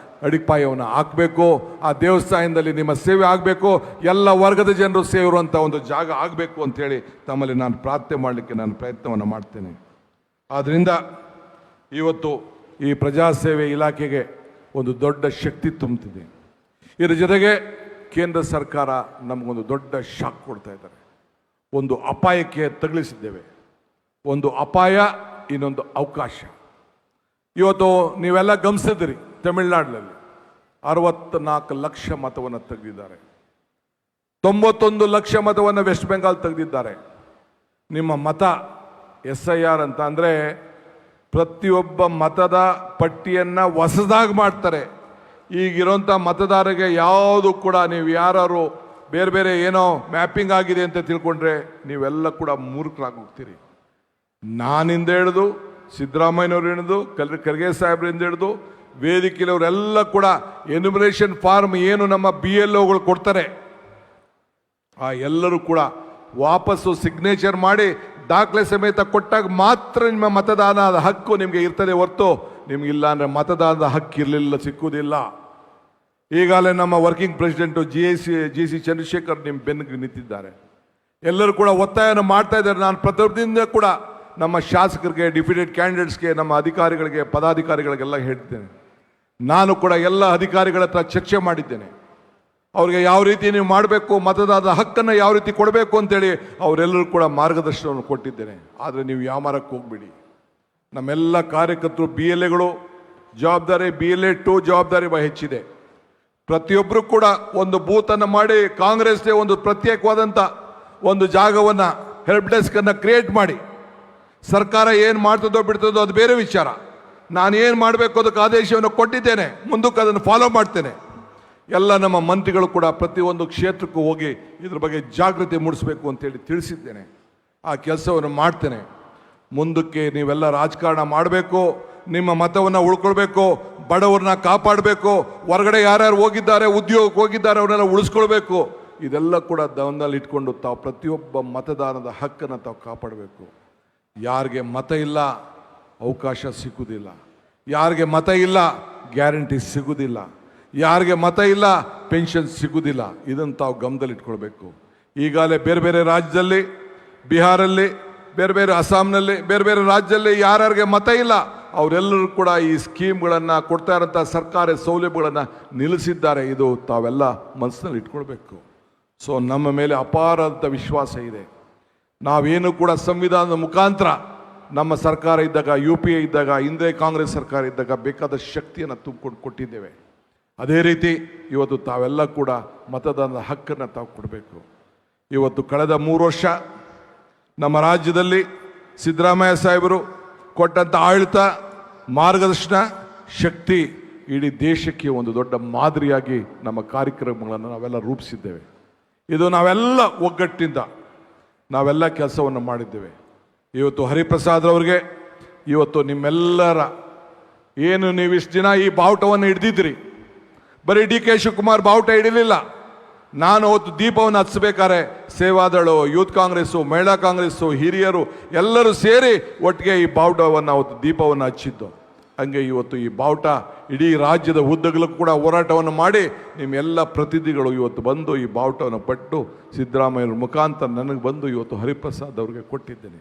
ಅಡಿಪಾಯವನ್ನು ಹಾಕಬೇಕು. ಆ ದೇವಸ್ಥಾನದಲ್ಲಿ ನಿಮ್ಮ ಸೇವೆ ಆಗಬೇಕು, ಎಲ್ಲ ವರ್ಗದ ಜನರು ಸೇರುವಂಥ ಒಂದು ಜಾಗ ಆಗಬೇಕು ಅಂಥೇಳಿ ತಮ್ಮಲ್ಲಿ ನಾನು ಪ್ರಾರ್ಥನೆ ಮಾಡಲಿಕ್ಕೆ ನಾನು ಪ್ರಯತ್ನವನ್ನು ಮಾಡ್ತೇನೆ. ಆದ್ದರಿಂದ ಇವತ್ತು ಈ ಪ್ರಜಾಸೇವೆ ಇಲಾಖೆಗೆ ಒಂದು ದೊಡ್ಡ ಶಕ್ತಿ ತುಂಬುತ್ತಿದೆ. ಇದರ ಜೊತೆಗೆ ಕೇಂದ್ರ ಸರ್ಕಾರ ನಮಗೊಂದು ದೊಡ್ಡ ಶಾಕ್ ಕೊಡ್ತಾ ಇದ್ದಾರೆ. ಒಂದು ಅಪಾಯಕ್ಕೆ ತಗುಲಿಸಿದ್ದೇವೆ. ಒಂದು ಅಪಾಯ, ಇನ್ನೊಂದು ಅವಕಾಶ. ಇವತ್ತು ನೀವೆಲ್ಲ ಗಮನಿಸಿದ್ರಿ, ತಮಿಳುನಾಡಿನಲ್ಲಿ 64 ಲಕ್ಷ ಮತವನ್ನು ತೆಗೆದಿದ್ದಾರೆ. 91 ಲಕ್ಷ ಮತವನ್ನು ವೆಸ್ಟ್ ಬೆಂಗಾಲ್ ತೆಗೆದಿದ್ದಾರೆ. ನಿಮ್ಮ ಮತ SIR ಅಂತ ಅಂದರೆ ಪ್ರತಿಯೊಬ್ಬ ಮತದ ಪಟ್ಟಿಯನ್ನು ಹೊಸದಾಗಿ ಮಾಡ್ತಾರೆ. ಈಗಿರೋಂಥ ಮತದಾರರಿಗೆ ಯಾವುದು ಕೂಡ ನೀವು ಯಾರು ಬೇರೆ ಬೇರೆ ಏನೋ ಮ್ಯಾಪಿಂಗ್ ಆಗಿದೆ ಅಂತ ತಿಳ್ಕೊಂಡ್ರೆ ನೀವೆಲ್ಲ ಕೂಡ ಮೂರ್ಖರಾಗಿ ಹೋಗ್ತೀರಿ. ನಾನಿಂದ ಹಿಡಿದು ಸಿದ್ದರಾಮಯ್ಯನವ್ರು ಹಿಡಿದು ಖರ್ಗೆ ಸಾಹೇಬ್ರಿಂದ ಹಿಡಿದು ವೇದಿಕೆಯವರೆಲ್ಲ ಕೂಡ ಎನ್ಯುಮರೇಷನ್ ಫಾರ್ಮ್ ಏನು ನಮ್ಮ BLOಗಳು ಕೊಡ್ತಾರೆ ಆ ಎಲ್ಲರೂ ಕೂಡ ವಾಪಸ್ಸು ಸಿಗ್ನೇಚರ್ ಮಾಡಿ ದಾಖಲೆ ಸಮೇತ ಕೊಟ್ಟಾಗ ಮಾತ್ರ ನಿಮ್ಮ ಮತದಾನದ ಹಕ್ಕು ನಿಮಗೆ ಇರ್ತದೆ ಹೊರತು ನಿಮಗಿಲ್ಲ ಅಂದರೆ ಮತದಾನದ ಹಕ್ಕು ಇರಲಿಲ್ಲ, ಸಿಕ್ಕುವುದಿಲ್ಲ. ಈಗಾಗಲೇ ನಮ್ಮ ವರ್ಕಿಂಗ್ ಪ್ರೆಸಿಡೆಂಟು GC ಚಂದ್ರಶೇಖರ್ ನಿಮ್ಮ ಬೆನ್ನಿಗೆ ನಿಂತಿದ್ದಾರೆ. ಎಲ್ಲರೂ ಕೂಡ ಒತ್ತಾಯವನ್ನು ಮಾಡ್ತಾ ಇದ್ದಾರೆ. ನಾನು ಪ್ರತಿಯೊಬ್ಬರಿಂದ ಕೂಡ ನಮ್ಮ ಶಾಸಕರಿಗೆ, ಡಿಪ್ಯೂಟೆಡ್ ಕ್ಯಾಂಡಿಡೇಟ್ಸ್ಗೆ, ನಮ್ಮ ಅಧಿಕಾರಿಗಳಿಗೆ, ಪದಾಧಿಕಾರಿಗಳಿಗೆಲ್ಲ ಹೇಳ್ತೇನೆ. ನಾನು ಕೂಡ ಎಲ್ಲ ಅಧಿಕಾರಿಗಳ ಹತ್ರ ಚರ್ಚೆ ಮಾಡಿದ್ದೇನೆ. ಅವ್ರಿಗೆ ಯಾವ ರೀತಿ ನೀವು ಮಾಡಬೇಕು, ಮತದಾನದ ಹಕ್ಕನ್ನು ಯಾವ ರೀತಿ ಕೊಡಬೇಕು ಅಂತೇಳಿ ಅವರೆಲ್ಲರೂ ಕೂಡ ಮಾರ್ಗದರ್ಶನವನ್ನು ಕೊಟ್ಟಿದ್ದೇನೆ. ಆದರೆ ನೀವು ಯಾಮಾರಕ್ಕೆ ಹೋಗ್ಬಿಡಿ. ನಮ್ಮೆಲ್ಲ ಕಾರ್ಯಕರ್ತರು BLAಗಳು ಜವಾಬ್ದಾರಿ, BLA 2 ಜವಾಬ್ದಾರಿ ಹೆಚ್ಚಿದೆ. ಪ್ರತಿಯೊಬ್ಬರು ಕೂಡ ಒಂದು ಬೂತನ್ನು ಮಾಡಿ ಕಾಂಗ್ರೆಸ್ಗೆ ಒಂದು ಪ್ರತ್ಯೇಕವಾದಂಥ ಒಂದು ಜಾಗವನ್ನು ಹೆಲ್ಪ್ ಡೆಸ್ಕನ್ನು ಕ್ರಿಯೇಟ್ ಮಾಡಿ ಸರ್ಕಾರ ಏನು ಮಾಡ್ತದೋ ಬಿಡ್ತದೋ ಅದು ಬೇರೆ ವಿಚಾರ. ನಾನು ಏನು ಮಾಡಬೇಕು ಅದಕ್ಕೆ ಆದೇಶವನ್ನು ಕೊಟ್ಟಿದ್ದೇನೆ, ಮುಂದಕ್ಕೆ ಅದನ್ನು ಫಾಲೋ ಮಾಡ್ತೇನೆ. ಎಲ್ಲ ನಮ್ಮ ಮಂತ್ರಿಗಳು ಕೂಡ ಪ್ರತಿಯೊಂದು ಕ್ಷೇತ್ರಕ್ಕೂ ಹೋಗಿ ಇದ್ರ ಬಗ್ಗೆ ಜಾಗೃತಿ ಮೂಡಿಸಬೇಕು ಅಂತೇಳಿ ತಿಳಿಸಿದ್ದೇನೆ. ಆ ಕೆಲಸವನ್ನು ಮಾಡ್ತೇನೆ. ಮುಂದಕ್ಕೆ ನೀವೆಲ್ಲ ರಾಜಕಾರಣ ಮಾಡಬೇಕು, ನಿಮ್ಮ ಮತವನ್ನು ಉಳ್ಕೊಳ್ಬೇಕು, ಬಡವ್ರನ್ನ ಕಾಪಾಡಬೇಕು, ಹೊರಗಡೆ ಯಾರ್ಯಾರು ಹೋಗಿದ್ದಾರೆ, ಉದ್ಯೋಗಕ್ಕೆ ಹೋಗಿದ್ದಾರೆ ಅವನ್ನೆಲ್ಲ ಉಳಿಸ್ಕೊಳ್ಬೇಕು. ಇದೆಲ್ಲ ಕೂಡ ಗಮನದಲ್ಲಿ ಇಟ್ಕೊಂಡು ತಾವು ಪ್ರತಿಯೊಬ್ಬ ಮತದಾನದ ಹಕ್ಕನ್ನು ತಾವು ಕಾಪಾಡಬೇಕು. ಯಾರಿಗೆ ಮತ ಇಲ್ಲ ಅವಕಾಶ ಸಿಗುವುದಿಲ್ಲ, ಯಾರಿಗೆ ಮತ ಇಲ್ಲ ಗ್ಯಾರಂಟಿ ಸಿಗುವುದಿಲ್ಲ, ಯಾರಿಗೆ ಮತ ಇಲ್ಲ ಪೆನ್ಷನ್ ಸಿಗುವುದಿಲ್ಲ. ಇದನ್ನು ತಾವು ಗಮನದಲ್ಲಿ ಇಟ್ಕೊಳ್ಬೇಕು. ಈಗಾಗಲೇ ಬೇರೆ ಬೇರೆ ರಾಜ್ಯದಲ್ಲಿ, ಬಿಹಾರಲ್ಲಿ, ಬೇರೆ ಬೇರೆ ಅಸ್ಸಾಂನಲ್ಲಿ, ಬೇರೆ ಬೇರೆ ರಾಜ್ಯದಲ್ಲಿ ಯಾರ್ಯಾರಿಗೆ ಮತ ಇಲ್ಲ ಅವರೆಲ್ಲರೂ ಕೂಡ ಈ ಸ್ಕೀಮ್ಗಳನ್ನು ಕೊಡ್ತಾ ಇರೋಂಥ ಸರ್ಕಾರಿ ಸೌಲಭ್ಯಗಳನ್ನು ನಿಲ್ಲಿಸಿದ್ದಾರೆ. ಇದು ತಾವೆಲ್ಲ ಮನಸ್ಸಿನಲ್ಲಿ ಇಟ್ಕೊಳ್ಬೇಕು. ಸೊ ನಮ್ಮ ಮೇಲೆ ಅಪಾರವಾದ ವಿಶ್ವಾಸ ಇದೆ. ನಾವೇನು ಕೂಡ ಸಂವಿಧಾನದ ಮುಖಾಂತರ ನಮ್ಮ ಸರ್ಕಾರ ಇದ್ದಾಗ, UPA ಇದ್ದಾಗ, ಹಿಂದೆ ಕಾಂಗ್ರೆಸ್ ಸರ್ಕಾರ ಇದ್ದಾಗ ಬೇಕಾದ ಶಕ್ತಿಯನ್ನು ತುಂಬಿಕೊಂಡು ಕೊಟ್ಟಿದ್ದೇವೆ. ಅದೇ ರೀತಿ ಇವತ್ತು ತಾವೆಲ್ಲ ಕೂಡ ಮತದಾನದ ಹಕ್ಕನ್ನು ತಾವು ಕೊಡಬೇಕು. ಇವತ್ತು ಕಳೆದ 3 ವರ್ಷ ನಮ್ಮ ರಾಜ್ಯದಲ್ಲಿ ಸಿದ್ದರಾಮಯ್ಯ ಸಾಹೇಬರು ಕೊಟ್ಟಂಥ ಆಡಳಿತ, ಮಾರ್ಗದರ್ಶನ, ಶಕ್ತಿ ಇಡೀ ದೇಶಕ್ಕೆ ಒಂದು ದೊಡ್ಡ ಮಾದರಿಯಾಗಿ ನಮ್ಮ ಕಾರ್ಯಕ್ರಮಗಳನ್ನು ನಾವೆಲ್ಲ ರೂಪಿಸಿದ್ದೇವೆ. ಇದು ನಾವೆಲ್ಲ ಒಗ್ಗಟ್ಟಿನಿಂದ ನಾವೆಲ್ಲ ಕೆಲಸವನ್ನು ಮಾಡಿದ್ದೇವೆ. ಇವತ್ತು ಹರಿಪ್ರಸಾದ್ರವ್ರಿಗೆ, ಇವತ್ತು ನಿಮ್ಮೆಲ್ಲರ ಏನು ನೀವು ಇಷ್ಟು ದಿನ ಈ ಬಾವುಟವನ್ನು ಹಿಡ್ದಿದ್ರಿ, ಬರೀ DK ಶಿವಕುಮಾರ್ ಬಾವುಟ ಹಿಡಿಲಿಲ್ಲ. ನಾನು ಅವತ್ತು ದೀಪವನ್ನು ಹಚ್ಚಬೇಕಾದ್ರೆ ಸೇವಾದಳು, ಯೂತ್ ಕಾಂಗ್ರೆಸ್ಸು, ಮಹಿಳಾ ಕಾಂಗ್ರೆಸ್ಸು, ಹಿರಿಯರು ಎಲ್ಲರೂ ಸೇರಿ ಒಟ್ಟಿಗೆ ಈ ಬಾವುಟವನ್ನು ಅವತ್ತು ದೀಪವನ್ನು ಹಚ್ಚಿದ್ದು. ಹಂಗೆ ಇವತ್ತು ಈ ಬಾವುಟ ಇಡೀ ರಾಜ್ಯದ ಉದ್ದಗಲಕ್ಕೂ ಕೂಡ ಹೋರಾಟವನ್ನು ಮಾಡಿ ನಿಮ್ಮೆಲ್ಲ ಪ್ರತಿನಿಧಿಗಳು ಇವತ್ತು ಬಂದು ಈ ಬಾವುಟವನ್ನು ಪಟ್ಟು ಸಿದ್ದರಾಮಯ್ಯರ ಮುಖಾಂತರ ನನಗೆ ಬಂದು ಇವತ್ತು ಹರಿಪ್ರಸಾದ್ ಅವ್ರಿಗೆ ಕೊಟ್ಟಿದ್ದೇನೆ.